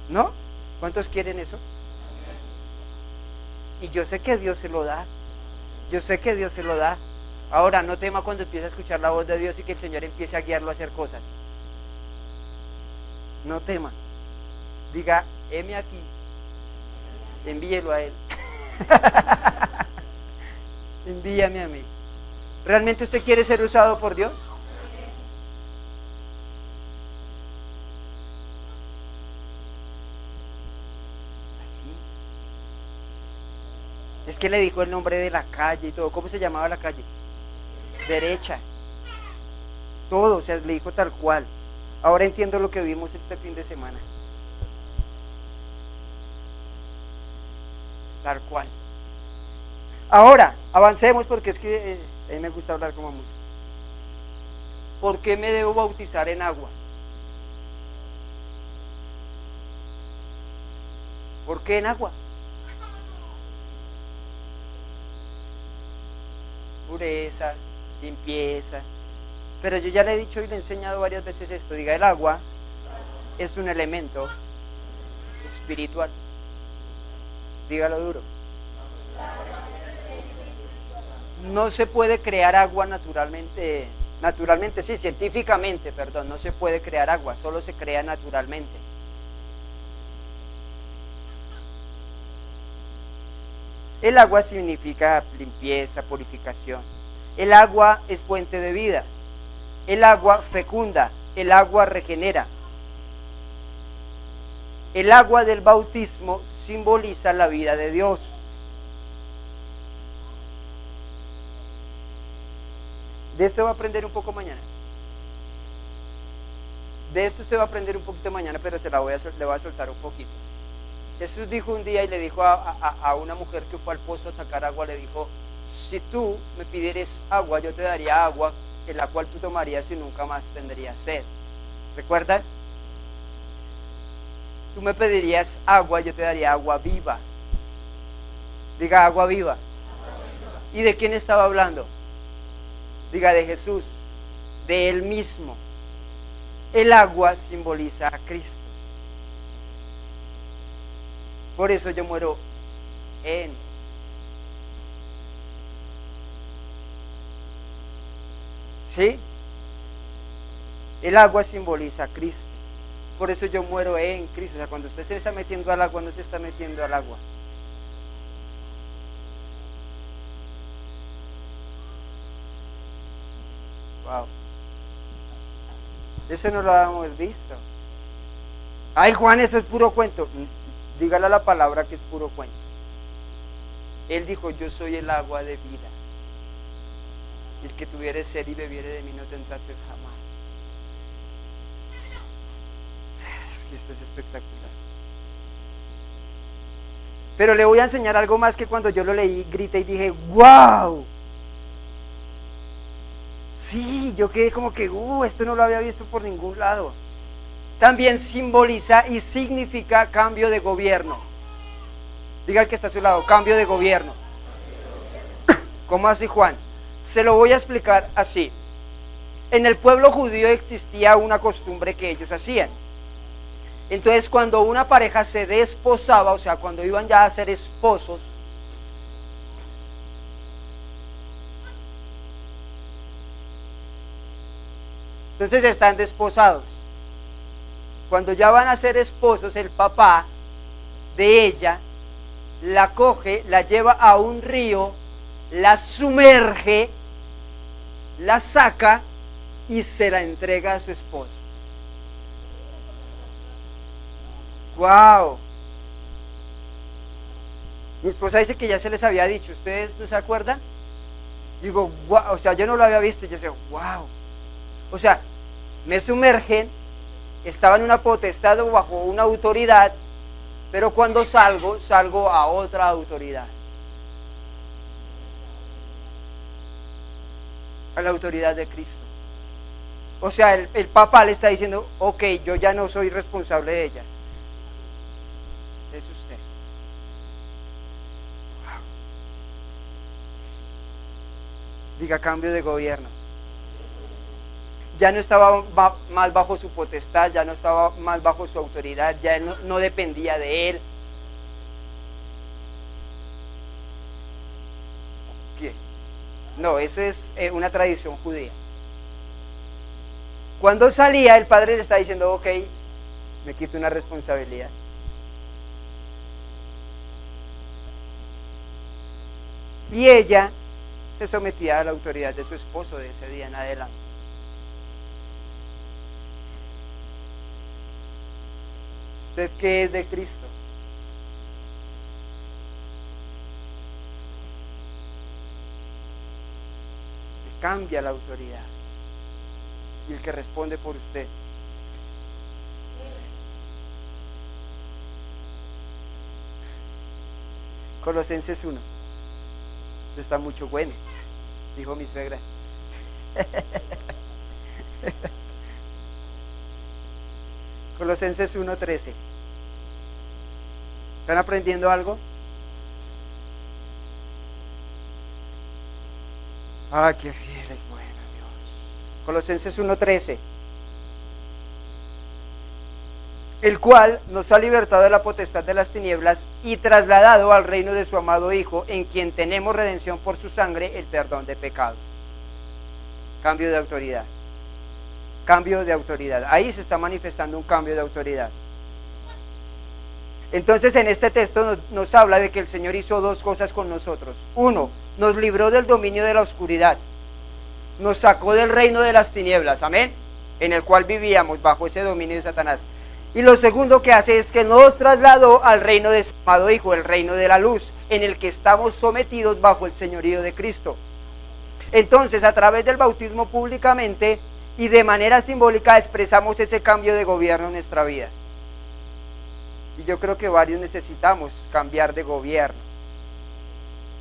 ¿No? ¿Cuántos quieren eso? Y yo sé que Dios se lo da. Yo sé que Dios se lo da. Ahora, no tema cuando empiece a escuchar la voz de Dios y que el Señor empiece a guiarlo a hacer cosas. No tema. Diga, heme aquí. Envíelo a Él. Envíame a mí. ¿Realmente usted quiere ser usado por Dios? Así. Es que le dijo el nombre de la calle y todo. ¿Cómo se llamaba la calle? Derecha. Todo, o sea, le dijo tal cual. Ahora entiendo lo que vimos este fin de semana. Tal cual. Ahora, avancemos porque es que a mí me gusta hablar como mucho. ¿Por qué me debo bautizar en agua? ¿Por qué en agua? Pureza, limpieza. Pero yo ya le he dicho y le he enseñado varias veces esto. Diga, el agua es un elemento espiritual. Dígalo duro. No se puede crear agua naturalmente. Naturalmente, sí, científicamente, perdón. No se puede crear agua, solo se crea naturalmente. El agua significa limpieza, purificación. El agua es fuente de vida. El agua fecunda, el agua regenera. El agua del bautismo simboliza la vida de Dios. De esto va a aprender un poco mañana. De esto usted va a aprender un poquito mañana, pero le voy a soltar un poquito. Jesús dijo un día y le dijo a una mujer que fue al pozo a sacar agua, le dijo, si tú me pidieres agua, yo te daría agua, en la cual tú tomarías y nunca más tendrías sed. ¿Recuerdan? Tú me pedirías agua, yo te daría agua viva. Diga, agua viva. ¿Y de quién estaba hablando? Diga, de Jesús, de Él mismo. El agua simboliza a Cristo. Por eso yo muero en. ¿Sí? El agua simboliza a Cristo. Por eso yo muero en Cristo. O sea, cuando usted se está metiendo al agua, no se está metiendo al agua. Wow. Eso no lo habíamos visto. Ay, Juan, eso es puro cuento. Dígale la palabra que es puro cuento. Él dijo, yo soy el agua de vida. El que tuviere sed y bebiere de mí no tendrá sed jamás. Es que esto es espectacular. Pero le voy a enseñar algo más que cuando yo lo leí, grité y dije, ¡wow! Sí, yo quedé como que, esto no lo había visto por ningún lado. También simboliza y significa cambio de gobierno. Diga el que está a su lado, cambio de gobierno. ¿Cómo así, Juan? Se lo voy a explicar así. En el pueblo judío existía una costumbre que ellos hacían. Entonces, cuando una pareja se desposaba, o sea, cuando iban ya a ser esposos, entonces están desposados. Cuando ya van a ser esposos, el papá de ella la coge, la lleva a un río, la sumerge la saca y se la entrega a su esposo. ¡Wow! Mi esposa dice que ya se les había dicho, ¿ustedes no se acuerdan? Digo, wow, o sea, yo no lo había visto, yo decía, wow. O sea, me sumergen, estaba en una potestad o bajo una autoridad, pero cuando salgo a otra autoridad. A la autoridad de Cristo. O sea, el papá le está diciendo, ok, yo ya no soy responsable de ella. Es usted. Wow. Diga, cambio de gobierno. Ya no estaba más bajo su potestad, ya no estaba más bajo su autoridad, ya no dependía de él. ¿Qué? No, eso es una tradición judía. Cuando salía, el padre le está diciendo, ok, me quito una responsabilidad. Y ella se sometía a la autoridad de su esposo de ese día en adelante. ¿Usted qué es de Cristo? Se cambia la autoridad. Y el que responde por usted. Colosenses 1. Esto está mucho bueno, dijo mi suegra. Colosenses 1:13. ¿Están aprendiendo algo? Ah, qué fiel es bueno Dios. Colosenses 1:13. El cual nos ha libertado de la potestad de las tinieblas y trasladado al reino de su amado Hijo, en quien tenemos redención por su sangre, el perdón de pecados. Cambio de autoridad. Cambio de autoridad. Ahí se está manifestando un cambio de autoridad. Entonces en este texto nos habla de que el Señor hizo dos cosas con nosotros. Uno, nos libró del dominio de la oscuridad. Nos sacó del reino de las tinieblas, amén, en el cual vivíamos bajo ese dominio de Satanás. Y lo segundo que hace es que nos trasladó al reino de su amado Hijo, el reino de la luz, en el que estamos sometidos bajo el señorío de Cristo. Entonces, a través del bautismo públicamente y de manera simbólica expresamos ese cambio de gobierno en nuestra vida. Y yo creo que varios necesitamos cambiar de gobierno.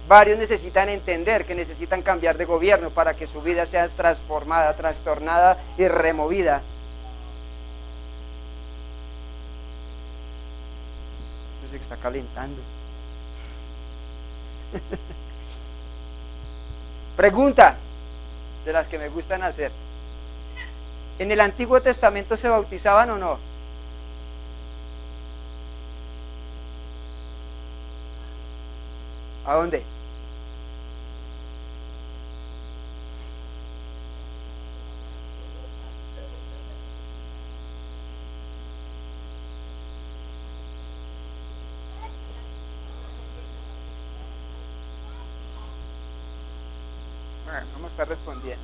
Varios necesitan entender que necesitan cambiar de gobierno para que su vida sea transformada, trastornada y removida. Se está calentando. Pregunta de las que me gustan hacer. ¿En el Antiguo Testamento se bautizaban o no? ¿A dónde? Vamos a estar respondiendo.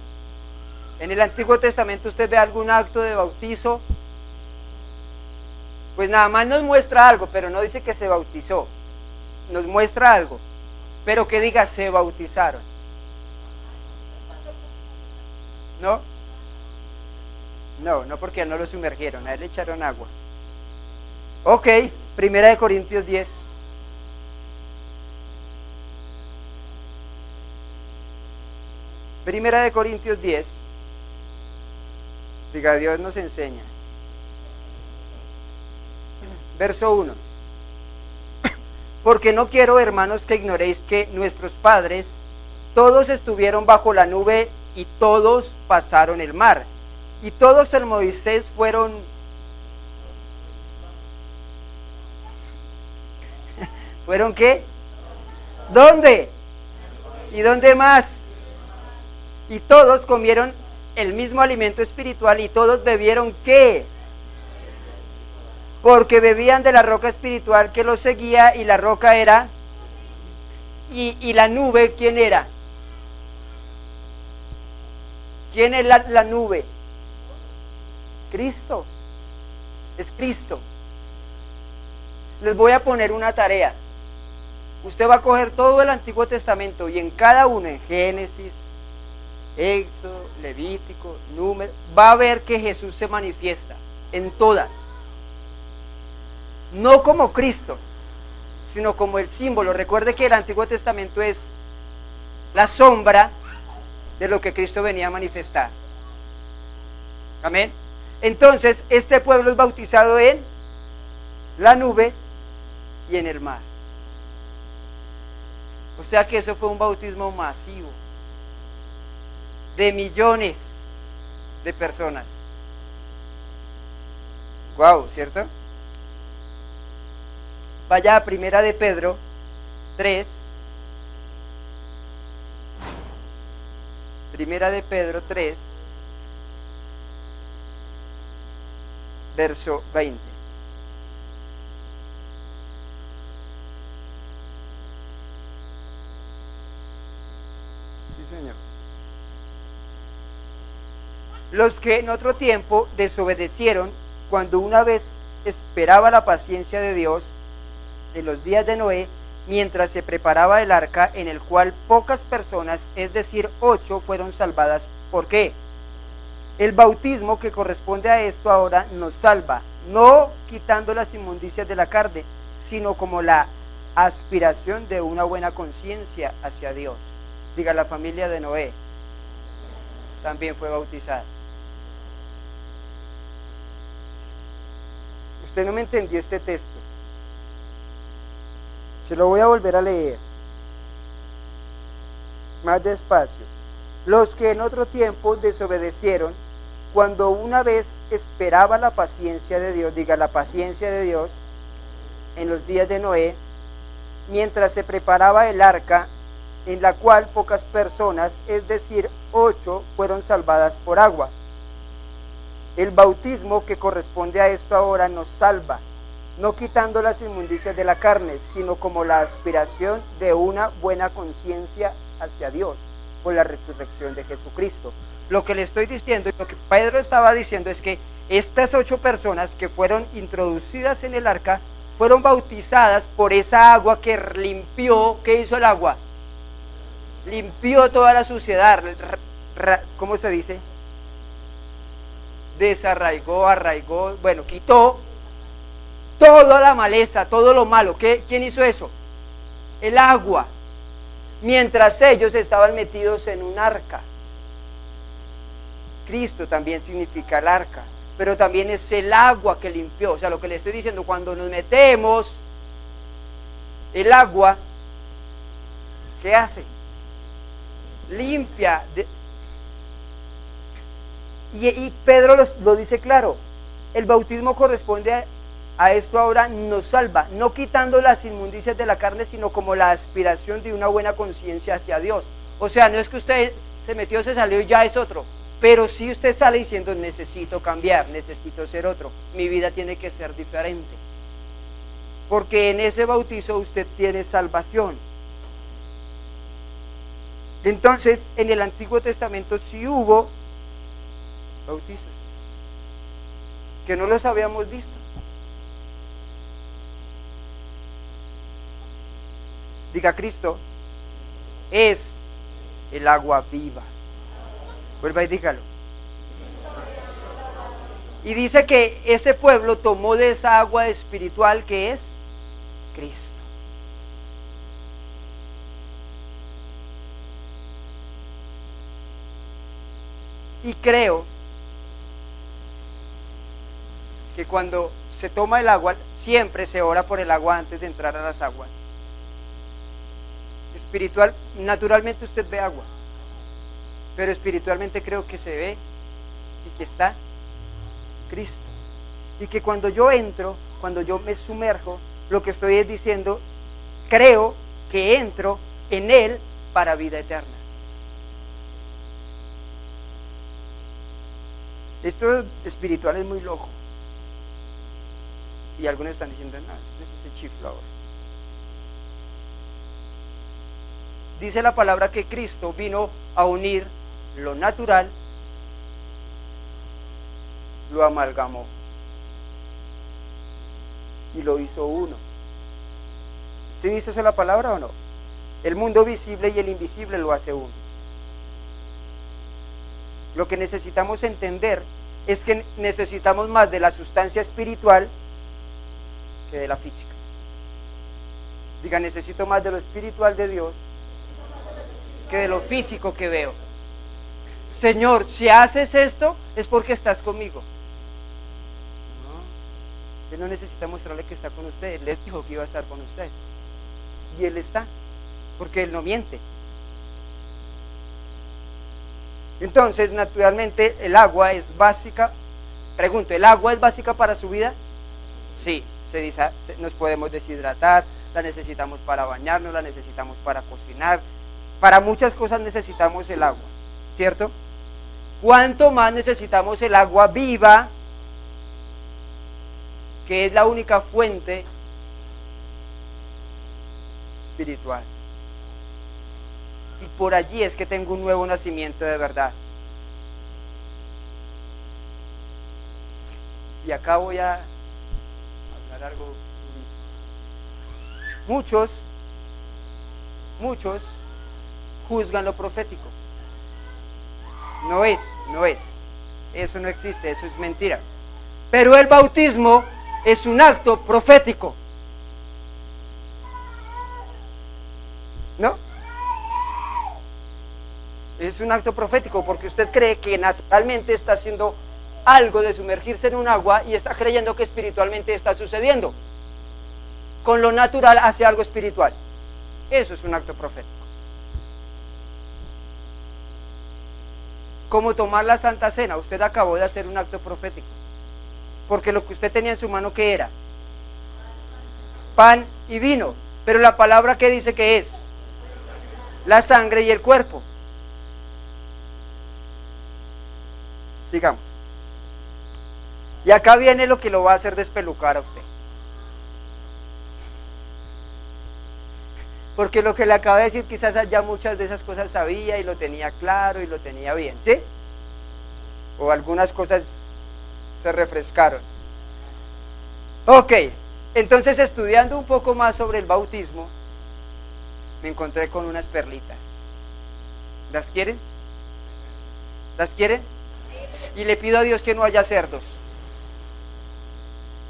En el Antiguo Testamento usted ve algún acto de bautizo, pues nada más nos muestra algo, pero no dice que se bautizó, nos muestra algo, pero que diga se bautizaron. ¿No? No porque no lo sumergieron, a él le echaron agua. Ok, 1 Corintios 10. Primera de Corintios 10, diga, Dios nos enseña. Verso 1. Porque no quiero, hermanos, que ignoréis que nuestros padres todos estuvieron bajo la nube y todos pasaron el mar. Y todos en Moisés fueron... ¿Fueron qué? ¿Dónde? ¿Y dónde más? Y todos comieron el mismo alimento espiritual y todos bebieron ¿qué? Porque bebían de la roca espiritual que los seguía y la roca era y la nube ¿quién era? ¿Quién es la nube? Cristo. Es Cristo. Les voy a poner una tarea. Usted va a coger todo el Antiguo Testamento y en cada uno, en Génesis, Éxodo, Levítico, Número, va a ver que Jesús se manifiesta en todas. No como Cristo, sino como el símbolo. Recuerde que el Antiguo Testamento es la sombra de lo que Cristo venía a manifestar. Amén. Entonces, este pueblo es bautizado en la nube y en el mar. O sea que eso fue un bautismo masivo de millones de personas. Wow, ¿cierto? Vaya a Primera de Pedro 3. Primera de Pedro 3, verso 20. Sí, señor. Los que en otro tiempo desobedecieron, cuando una vez esperaba la paciencia de Dios, en los días de Noé, mientras se preparaba el arca, en el cual pocas personas, es decir, 8, fueron salvadas. ¿Por qué? El bautismo que corresponde a esto ahora nos salva, no quitando las inmundicias de la carne, sino como la aspiración de una buena conciencia hacia Dios. Diga, la familia de Noé también fue bautizada. Usted no me entendió este texto. Se lo voy a volver a leer más despacio. Los que en otro tiempo desobedecieron, cuando una vez esperaba la paciencia de Dios, diga, la paciencia de Dios, en los días de Noé, mientras se preparaba el arca, en la cual pocas personas, es decir, 8, fueron salvadas por agua. El bautismo que corresponde a esto ahora nos salva, no quitando las inmundicias de la carne, sino como la aspiración de una buena conciencia hacia Dios, por la resurrección de Jesucristo. Lo que le estoy diciendo y lo que Pedro estaba diciendo es que estas 8 personas que fueron introducidas en el arca fueron bautizadas por esa agua que limpió. ¿Qué hizo el agua? Limpió toda la suciedad. ¿Cómo se dice? Desarraigó, arraigó, bueno, quitó toda la maleza, todo lo malo. ¿Quién hizo eso? El agua. Mientras ellos estaban metidos en un arca. Cristo también significa el arca, pero también es el agua que limpió. O sea, lo que le estoy diciendo, cuando nos metemos, el agua, ¿qué hace? Limpia. Y Pedro lo dice claro, el bautismo corresponde a esto ahora, nos salva, no quitando las inmundicias de la carne, sino como la aspiración de una buena conciencia hacia Dios. O sea, no es que usted se metió, se salió y ya es otro, pero si usted sale diciendo, necesito cambiar, necesito ser otro, mi vida tiene que ser diferente, porque en ese bautizo usted tiene salvación. Entonces, en el Antiguo Testamento sí hubo bautizos que no los habíamos visto. Diga, Cristo es el agua viva. Vuelva y dígalo. Y dice que ese pueblo tomó de esa agua espiritual que es Cristo. Y creo que cuando se toma el agua, siempre se ora por el agua antes de entrar a las aguas. Espiritual, naturalmente usted ve agua, pero espiritualmente creo que se ve y que está Cristo. Y que cuando yo entro, cuando yo me sumerjo, lo que estoy es diciendo, creo que entro en Él para vida eterna. Esto espiritual es muy loco. Y algunos están diciendo, no, este es ese chiflo ahora. Dice la palabra que Cristo vino a unir lo natural lo amalgamó y lo hizo uno. ¿Sí dice eso la palabra o no? El mundo visible y el invisible lo hace uno. Lo que necesitamos entender es que necesitamos más de la sustancia espiritual que de la física. Diga, necesito más de lo espiritual de Dios que de lo físico que veo. Señor, si haces esto es porque estás conmigo. No, Él no necesita mostrarle que está con usted. Él les dijo que iba a estar con usted. Y Él está, porque Él no miente. Entonces, naturalmente, el agua es básica. Pregunto, ¿el agua es básica para su vida? Sí, nos podemos deshidratar, la necesitamos para bañarnos, la necesitamos para cocinar. Para muchas cosas necesitamos el agua, ¿cierto? ¿Cuánto más necesitamos el agua viva, que es la única fuente espiritual? Y por allí es que tengo un nuevo nacimiento de verdad. Y acá voy a hablar algo. Muchos juzgan lo profético. No es. Eso no existe, eso es mentira. Pero el bautismo es un acto profético. ¿No? Es un acto profético porque usted cree que naturalmente está haciendo algo de sumergirse en un agua y está creyendo que espiritualmente está sucediendo. Con lo natural hace algo espiritual. Eso es un acto profético. Como tomar la Santa Cena, usted acabó de hacer un acto profético. Porque lo que usted tenía en su mano, ¿qué era? Pan y vino. Pero la palabra que dice que es la sangre y el cuerpo. Sigamos. Y acá viene lo que lo va a hacer despelucar a usted. Porque lo que le acabo de decir, quizás ya muchas de esas cosas sabía y lo tenía claro y lo tenía bien, ¿sí? O algunas cosas se refrescaron. Ok, entonces estudiando un poco más sobre el bautismo, me encontré con unas perlitas. ¿Las quieren? ¿Las quieren? Y le pido a Dios que no haya cerdos.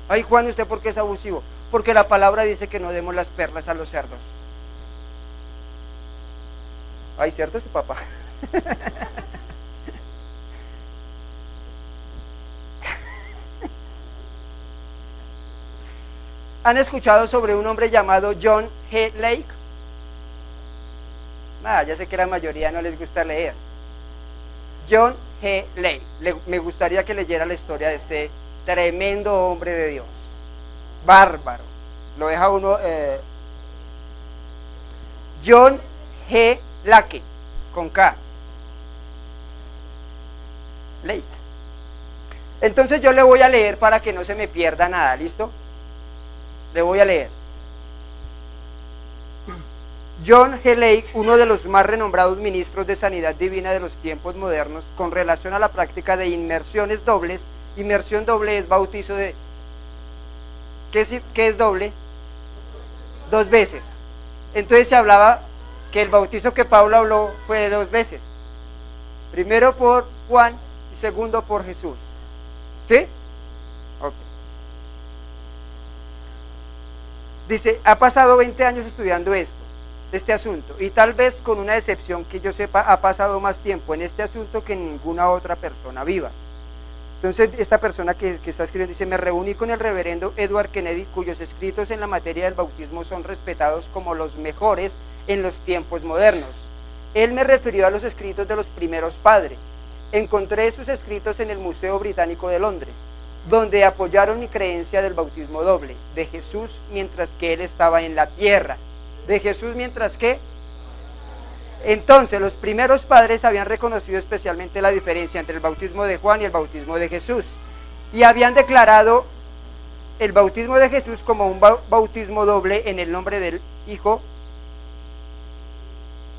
Ay, Juan, ¿usted por qué es abusivo? Porque la palabra dice que no demos las perlas a los cerdos. Ay, ¿cierto es tu papá? ¿Han escuchado sobre un hombre llamado John G. Lake? Ya sé que la mayoría no les gusta leer. John G. Lake. Me gustaría que leyera la historia de este tremendo hombre de Dios. Bárbaro. Lo deja uno. John G. Lake, con K. Lake. Entonces yo le voy a leer para que no se me pierda nada, ¿listo? Le voy a leer. John G. Lake, uno de los más renombrados ministros de sanidad divina de los tiempos modernos, con relación a la práctica de inmersiones dobles. Inmersión doble es bautizo de... ¿Qué es doble? 2 veces. Entonces se hablaba que el bautizo que Pablo habló fue de 2 veces. Primero por Juan y segundo por Jesús. ¿Sí? Ok. Dice, ha pasado 20 años estudiando este asunto, y tal vez con una excepción que yo sepa, ha pasado más tiempo en este asunto que en ninguna otra persona viva. Entonces esta persona que está escribiendo dice, me reuní con el reverendo Edward Kennedy, cuyos escritos en la materia del bautismo son respetados como los mejores en los tiempos modernos. Él me refirió a los escritos de los primeros padres. Encontré sus escritos en el Museo Británico de Londres, donde apoyaron mi creencia del bautismo doble, de Jesús mientras que Él estaba en la tierra. ¿De Jesús mientras que? Entonces los primeros padres habían reconocido especialmente la diferencia entre el bautismo de Juan y el bautismo de Jesús, y habían declarado el bautismo de Jesús como un bautismo doble en el nombre del Hijo,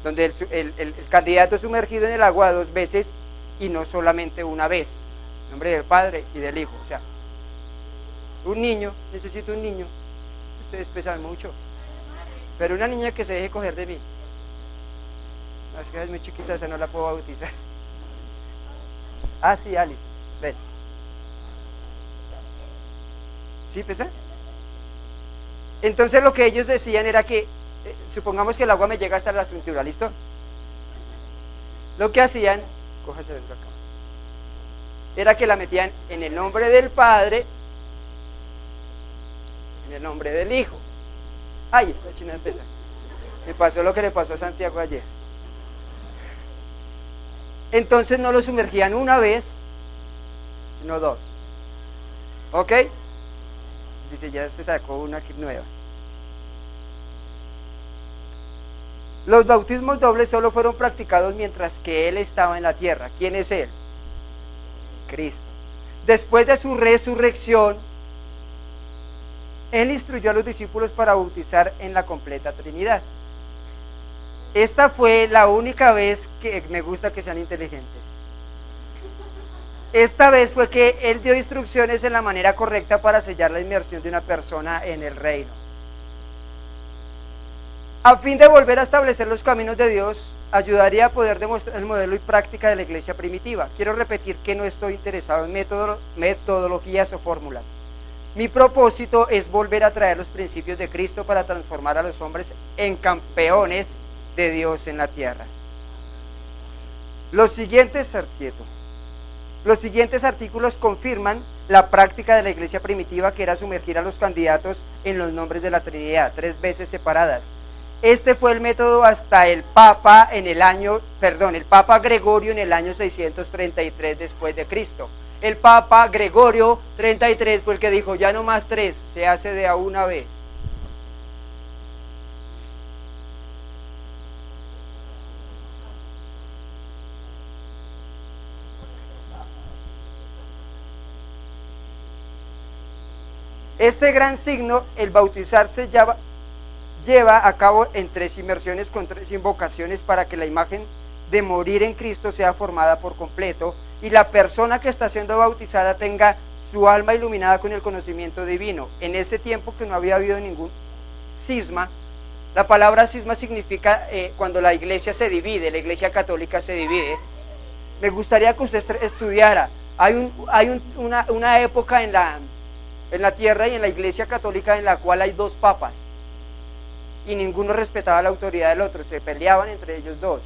donde el candidato es sumergido en el agua 2 veces y no solamente una vez, nombre del Padre y del Hijo. O sea, un niño, necesito un niño. Ustedes pesan mucho. Pero una niña que se deje coger de mí. No, es que es muy chiquita, esa no la puedo bautizar. Ah, sí, Alice. Ven. ¿Sí, pesa? Entonces lo que ellos decían era que, supongamos que el agua me llega hasta la cintura, ¿listo? Lo que hacían, cójase dentro acá, era que la metían en el nombre del Padre, en el nombre del Hijo. Ay, esta china empieza. Me pasó lo que le pasó a Santiago ayer. Entonces no lo sumergían una vez, sino dos. ¿Ok? Dice, ya se sacó una nueva. Los bautismos dobles solo fueron practicados mientras que Él estaba en la tierra. ¿Quién es Él? Cristo. Después de su resurrección, Él instruyó a los discípulos para bautizar en la completa Trinidad. Esta fue la única vez que me gusta que sean inteligentes. Esta vez fue que Él dio instrucciones en la manera correcta para sellar la inmersión de una persona en el reino. A fin de volver a establecer los caminos de Dios, ayudaría a poder demostrar el modelo y práctica de la iglesia primitiva. Quiero repetir que no estoy interesado en metodologías o fórmulas. Mi propósito es volver a traer los principios de Cristo para transformar a los hombres en campeones de Dios en la tierra. Los siguientes artículos confirman la práctica de la iglesia primitiva, que era sumergir a los candidatos en los nombres de la Trinidad, 3 veces separadas. Este fue el método hasta el Papa Gregorio en el año 633 después de Cristo. El Papa Gregorio 33 fue el que dijo, ya no más 3, se hace de a una vez. Este gran signo, el bautizarse, lleva a cabo en 3 inmersiones con 3 invocaciones para que la imagen de morir en Cristo sea formada por completo y la persona que está siendo bautizada tenga su alma iluminada con el conocimiento divino. En ese tiempo que no había habido ningún cisma, la palabra cisma significa cuando la iglesia se divide, la iglesia católica se divide. Me gustaría que usted estudiara, hay una época en la tierra y en la iglesia católica en la cual hay 2 papas y ninguno respetaba la autoridad del otro, se peleaban entre ellos 2.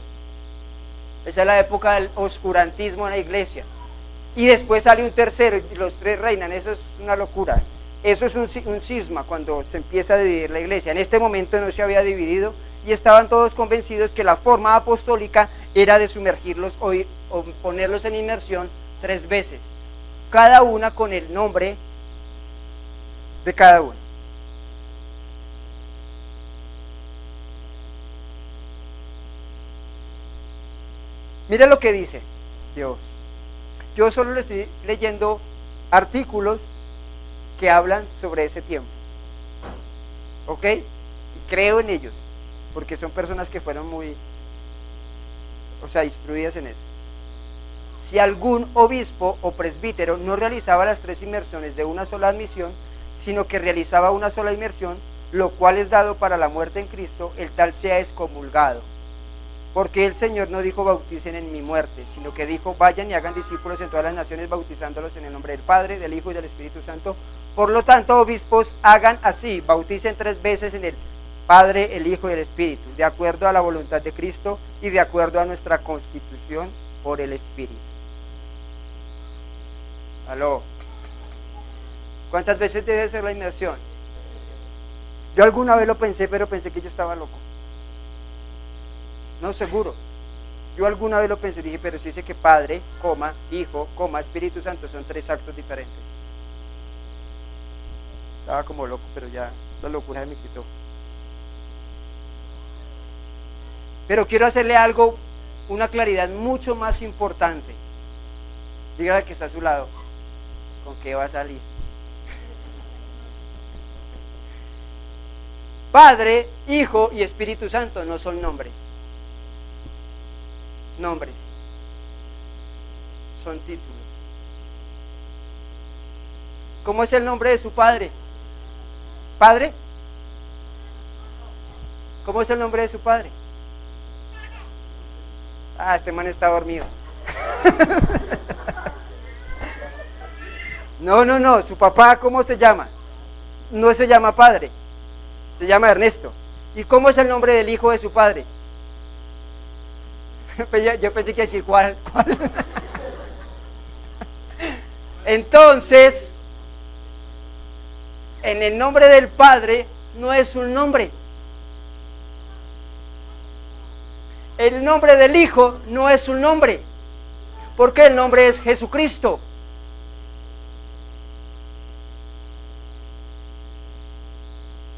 Esa es la época del oscurantismo en la iglesia. Y después sale un tercero y los 3 reinan. Eso es una locura. Eso es un cisma cuando se empieza a dividir la iglesia. En este momento no se había dividido y estaban todos convencidos que la forma apostólica era de sumergirlos o ponerlos en inmersión 3 veces, cada una con el nombre de cada uno. Mira lo que dice Dios. Yo solo le estoy leyendo artículos que hablan sobre ese tiempo. ¿Ok? Y creo en ellos, porque son personas que fueron instruidas en eso. Si algún obispo o presbítero no realizaba las 3 inmersiones de una sola admisión, sino que realizaba una sola inmersión, lo cual es dado para la muerte en Cristo, el tal sea excomulgado. Porque el Señor no dijo bauticen en mi muerte, sino que dijo vayan y hagan discípulos en todas las naciones, bautizándolos en el nombre del Padre, del Hijo y del Espíritu Santo. Por lo tanto, obispos, hagan así, bauticen 3 veces en el Padre, el Hijo y el Espíritu, de acuerdo a la voluntad de Cristo y de acuerdo a nuestra constitución por el Espíritu. ¿Aló? ¿Cuántas veces debe ser la inmersión? Yo alguna vez lo pensé, pero pensé que yo estaba loco. No, seguro. Yo alguna vez lo pensé y dije, pero si dice que Padre, Hijo, Espíritu Santo son 3 actos diferentes. Estaba como loco, pero ya la locura me quitó. Pero quiero hacerle algo, una claridad mucho más importante. Dígale que está a su lado, ¿con qué va a salir? Padre, Hijo y Espíritu Santo no son nombres. Nombres son títulos. ¿Cómo es el nombre de su padre? ¿Padre? ¿Cómo es el nombre de su padre? Ah, este man está dormido. No, su papá, ¿cómo se llama? No se llama padre, se llama Ernesto. ¿Y cómo es el nombre del hijo de su padre? Yo pensé que decir cuál. Entonces, en el nombre del Padre no es un nombre. El nombre del Hijo no es un nombre, porque el nombre es Jesucristo.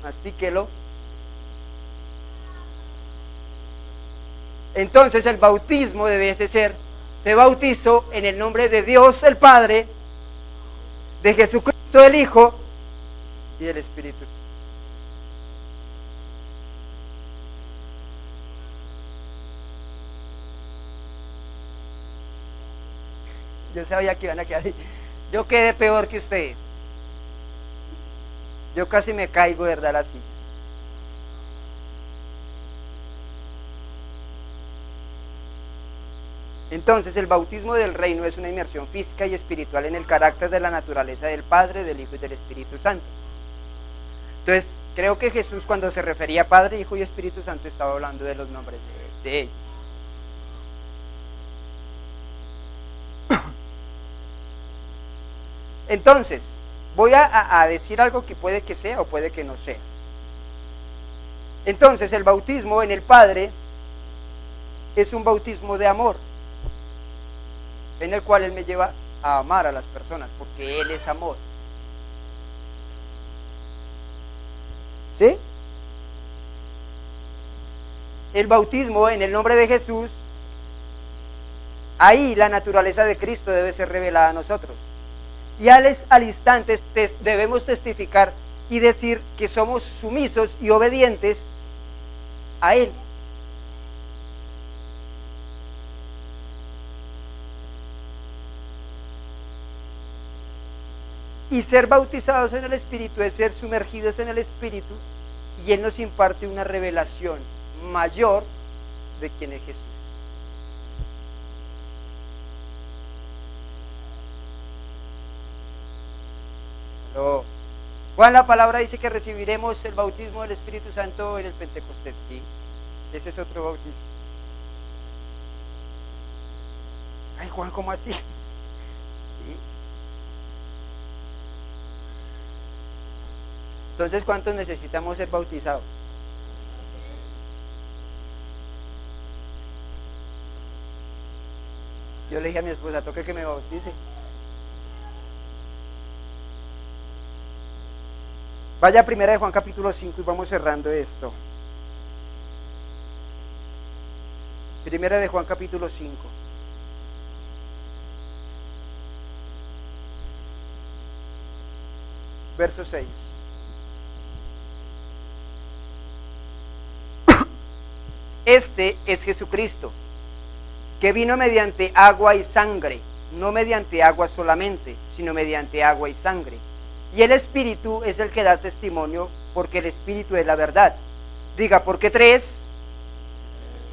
Mastíquelo. Entonces el bautismo debe ser, te bautizo en el nombre de Dios el Padre, de Jesucristo el Hijo y del Espíritu. Yo sabía que iban a quedar ahí. Yo quedé peor que ustedes. Yo casi me caigo, ¿verdad? Así. Entonces, el bautismo del reino es una inmersión física y espiritual en el carácter de la naturaleza del Padre, del Hijo y del Espíritu Santo. Entonces, creo que Jesús, cuando se refería a Padre, Hijo y Espíritu Santo, estaba hablando de los nombres de ellos. Entonces, voy a decir algo que puede que sea o puede que no sea. Entonces, el bautismo en el Padre es un bautismo de amor, en el cual Él me lleva a amar a las personas, porque Él es amor. ¿Sí? El bautismo en el nombre de Jesús, ahí la naturaleza de Cristo debe ser revelada a nosotros. Y al instante debemos testificar y decir que somos sumisos y obedientes a Él. Y ser bautizados en el Espíritu es ser sumergidos en el Espíritu, y Él nos imparte una revelación mayor de quién es Jesús. Pero, Juan, la palabra dice que recibiremos el bautismo del Espíritu Santo en el Pentecostés. Sí, ese es otro bautismo. Ay, Juan, ¿cómo así? ¿Sí? Entonces, ¿cuántos necesitamos ser bautizados? Yo le dije a mi esposa, toque que me bautice. Vaya a Primera de Juan capítulo 5 y vamos cerrando esto. Primera de Juan capítulo 5. Verso 6. Este es Jesucristo, que vino mediante agua y sangre, no mediante agua solamente, sino mediante agua y sangre. Y el Espíritu es el que da testimonio, porque el Espíritu es la verdad. Diga, porque tres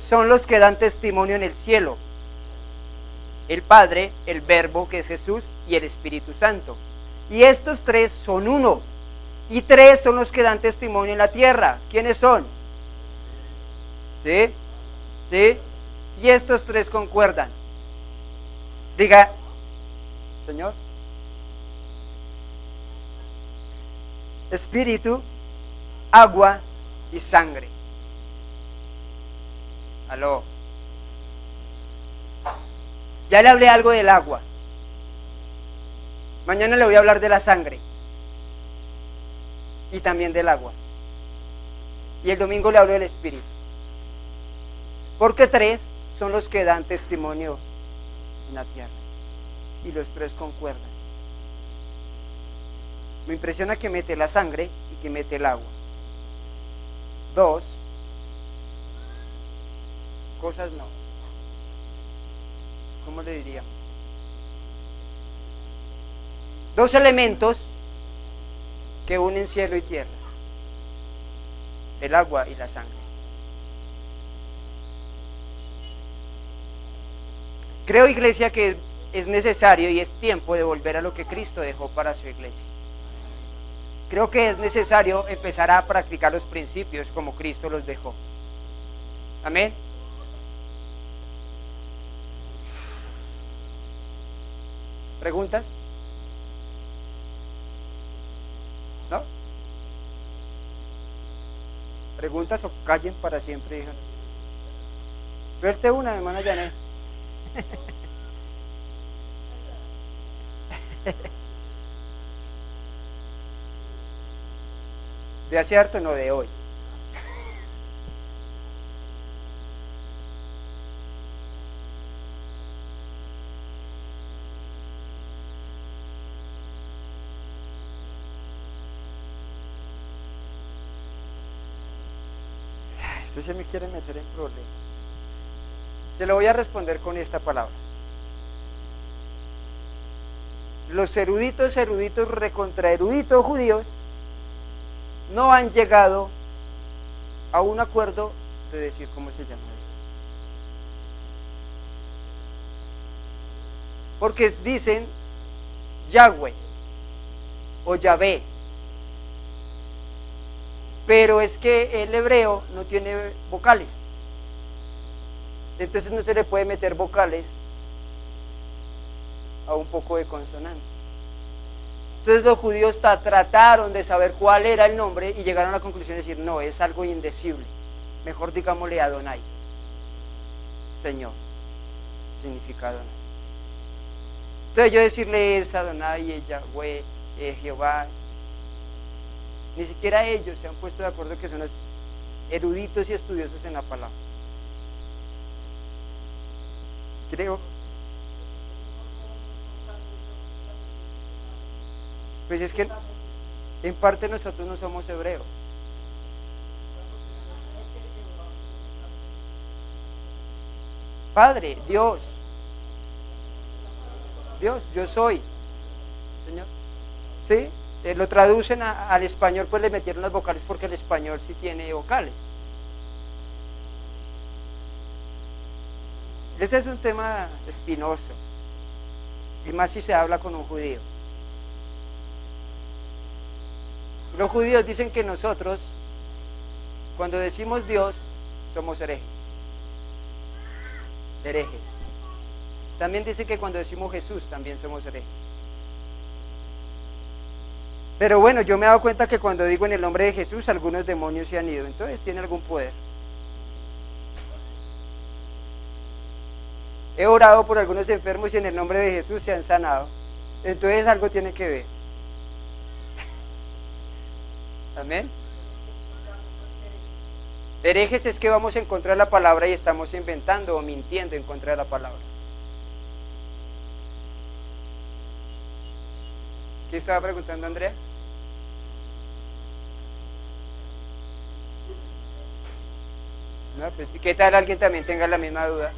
son los que dan testimonio en el cielo: el Padre, el Verbo, que es Jesús, y el Espíritu Santo. Y estos tres son uno. Y tres son los que dan testimonio en la tierra. ¿Quiénes son? ¿Sí? ¿Sí? Y estos tres concuerdan. Diga, Señor. Espíritu, agua y sangre. Aló. Ya le hablé algo del agua. Mañana le voy a hablar de la sangre. Y también del agua. Y el domingo le hablo del Espíritu. Porque tres son los que dan testimonio en la tierra. Y los tres concuerdan. Me impresiona que mete la sangre y que mete el agua. Dos cosas no. ¿Cómo le diríamos? Dos elementos que unen cielo y tierra, el agua y la sangre. Creo, iglesia, que es necesario y es tiempo de volver a lo que Cristo dejó para su iglesia. Creo que es necesario empezar a practicar los principios como Cristo los dejó. Amén. ¿Preguntas? ¿No? ¿Preguntas o callen para siempre, hija? Suerte una, hermana Janet. ¿De hace harto? No, de hoy. Usted se me quiere meter en problemas. Se lo voy a responder con esta palabra. Los eruditos, recontra eruditos judíos no han llegado a un acuerdo de decir cómo se llama eso. Porque dicen Yahweh o Yahvé, pero es que el hebreo no tiene vocales, entonces no se le puede meter vocales a un poco de consonante. Entonces los judíos trataron de saber cuál era el nombre y llegaron a la conclusión de decir, no, es algo indecible, mejor digámosle Adonai, Señor, significa Adonai. Entonces yo decirle es Adonai, Yahweh, Jehová, ni siquiera ellos se han puesto de acuerdo, que son los eruditos y estudiosos en la palabra. Creo. Pues es que en parte nosotros no somos hebreos. Padre, Dios, yo soy, Señor. ¿Sí? Lo traducen al español, pues le metieron las vocales porque el español sí tiene vocales. Ese es un tema espinoso, y más si se habla con un judío. Los judíos dicen que nosotros, cuando decimos Dios, somos herejes. También dicen que cuando decimos Jesús, también somos herejes. Pero bueno, yo me he dado cuenta que cuando digo en el nombre de Jesús, algunos demonios se han ido, entonces tiene algún poder. He orado por algunos enfermos y en el nombre de Jesús se han sanado, entonces algo tiene que ver. Amén. Herejes es que vamos en contra de la palabra y estamos inventando o mintiendo en contra de la palabra. ¿Qué estaba preguntando Andrea? No, pues, ¿qué tal alguien también tenga la misma duda?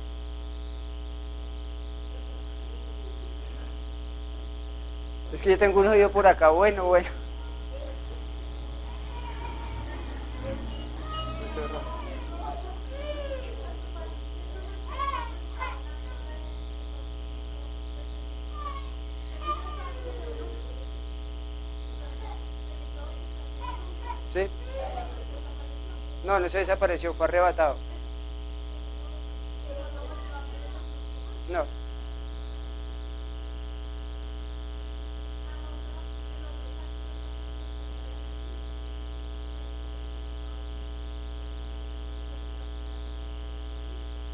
Es que yo tengo un oído por acá, bueno. ¿Sí? No se desapareció, fue arrebatado. No.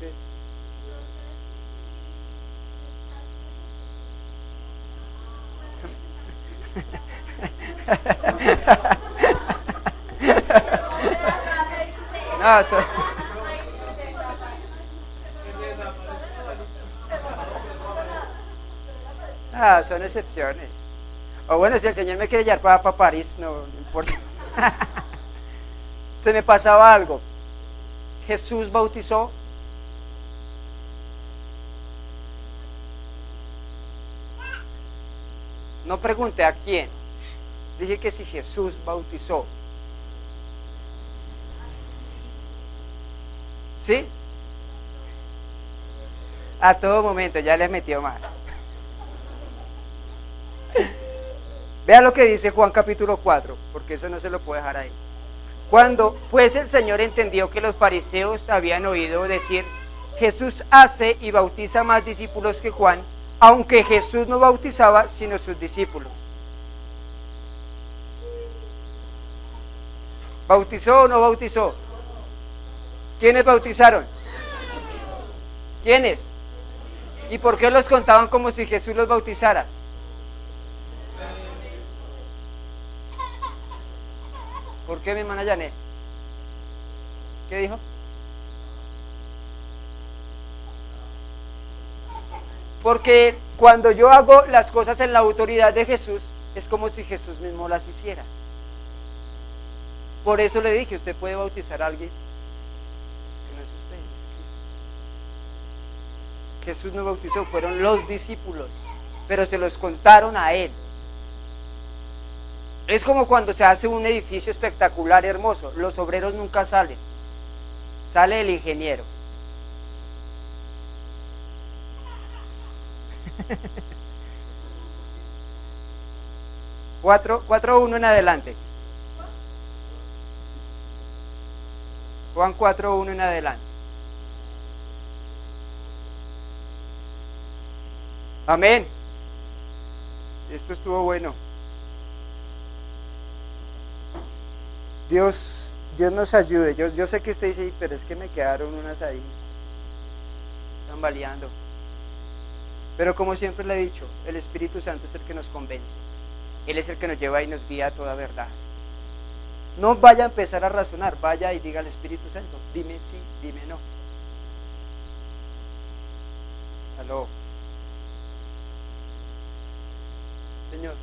Sí. No, son excepciones. O bueno, si el Señor me quiere llevar para París, no importa. Entonces me pasaba algo. Jesús bautizó. No pregunte a quién, Dije que si Jesús bautizó. ¿Sí? A todo momento, ya les metió más. Vea lo que dice Juan capítulo 4, porque eso no se lo puedo dejar ahí. Cuando pues el Señor entendió que los fariseos habían oído decir, Jesús hace y bautiza más discípulos que Juan, aunque Jesús no bautizaba sino sus discípulos. ¿Bautizó o no bautizó? ¿Quiénes bautizaron? ¿Quiénes? ¿Y por qué los contaban como si Jesús los bautizara? ¿Por qué, mi hermana Janet? ¿Qué dijo? Porque cuando yo hago las cosas en la autoridad de Jesús, es como si Jesús mismo las hiciera. Por eso le dije, usted puede bautizar a alguien que no es usted, es Cristo. Jesús no bautizó, fueron los discípulos, pero se los contaron a él. Es como cuando se hace un edificio espectacular, hermoso, los obreros nunca salen, sale el ingeniero. Cuatro, 1 en adelante. Juan 4:1 en adelante. Amén. Esto estuvo bueno. Dios nos ayude. Yo sé que usted dice, pero es que me quedaron unas ahí tambaleando. Pero como siempre le he dicho, el Espíritu Santo es el que nos convence. Él es el que nos lleva y nos guía a toda verdad. No vaya a empezar a razonar, vaya y diga al Espíritu Santo, dime sí, dime no. Aló. Señor.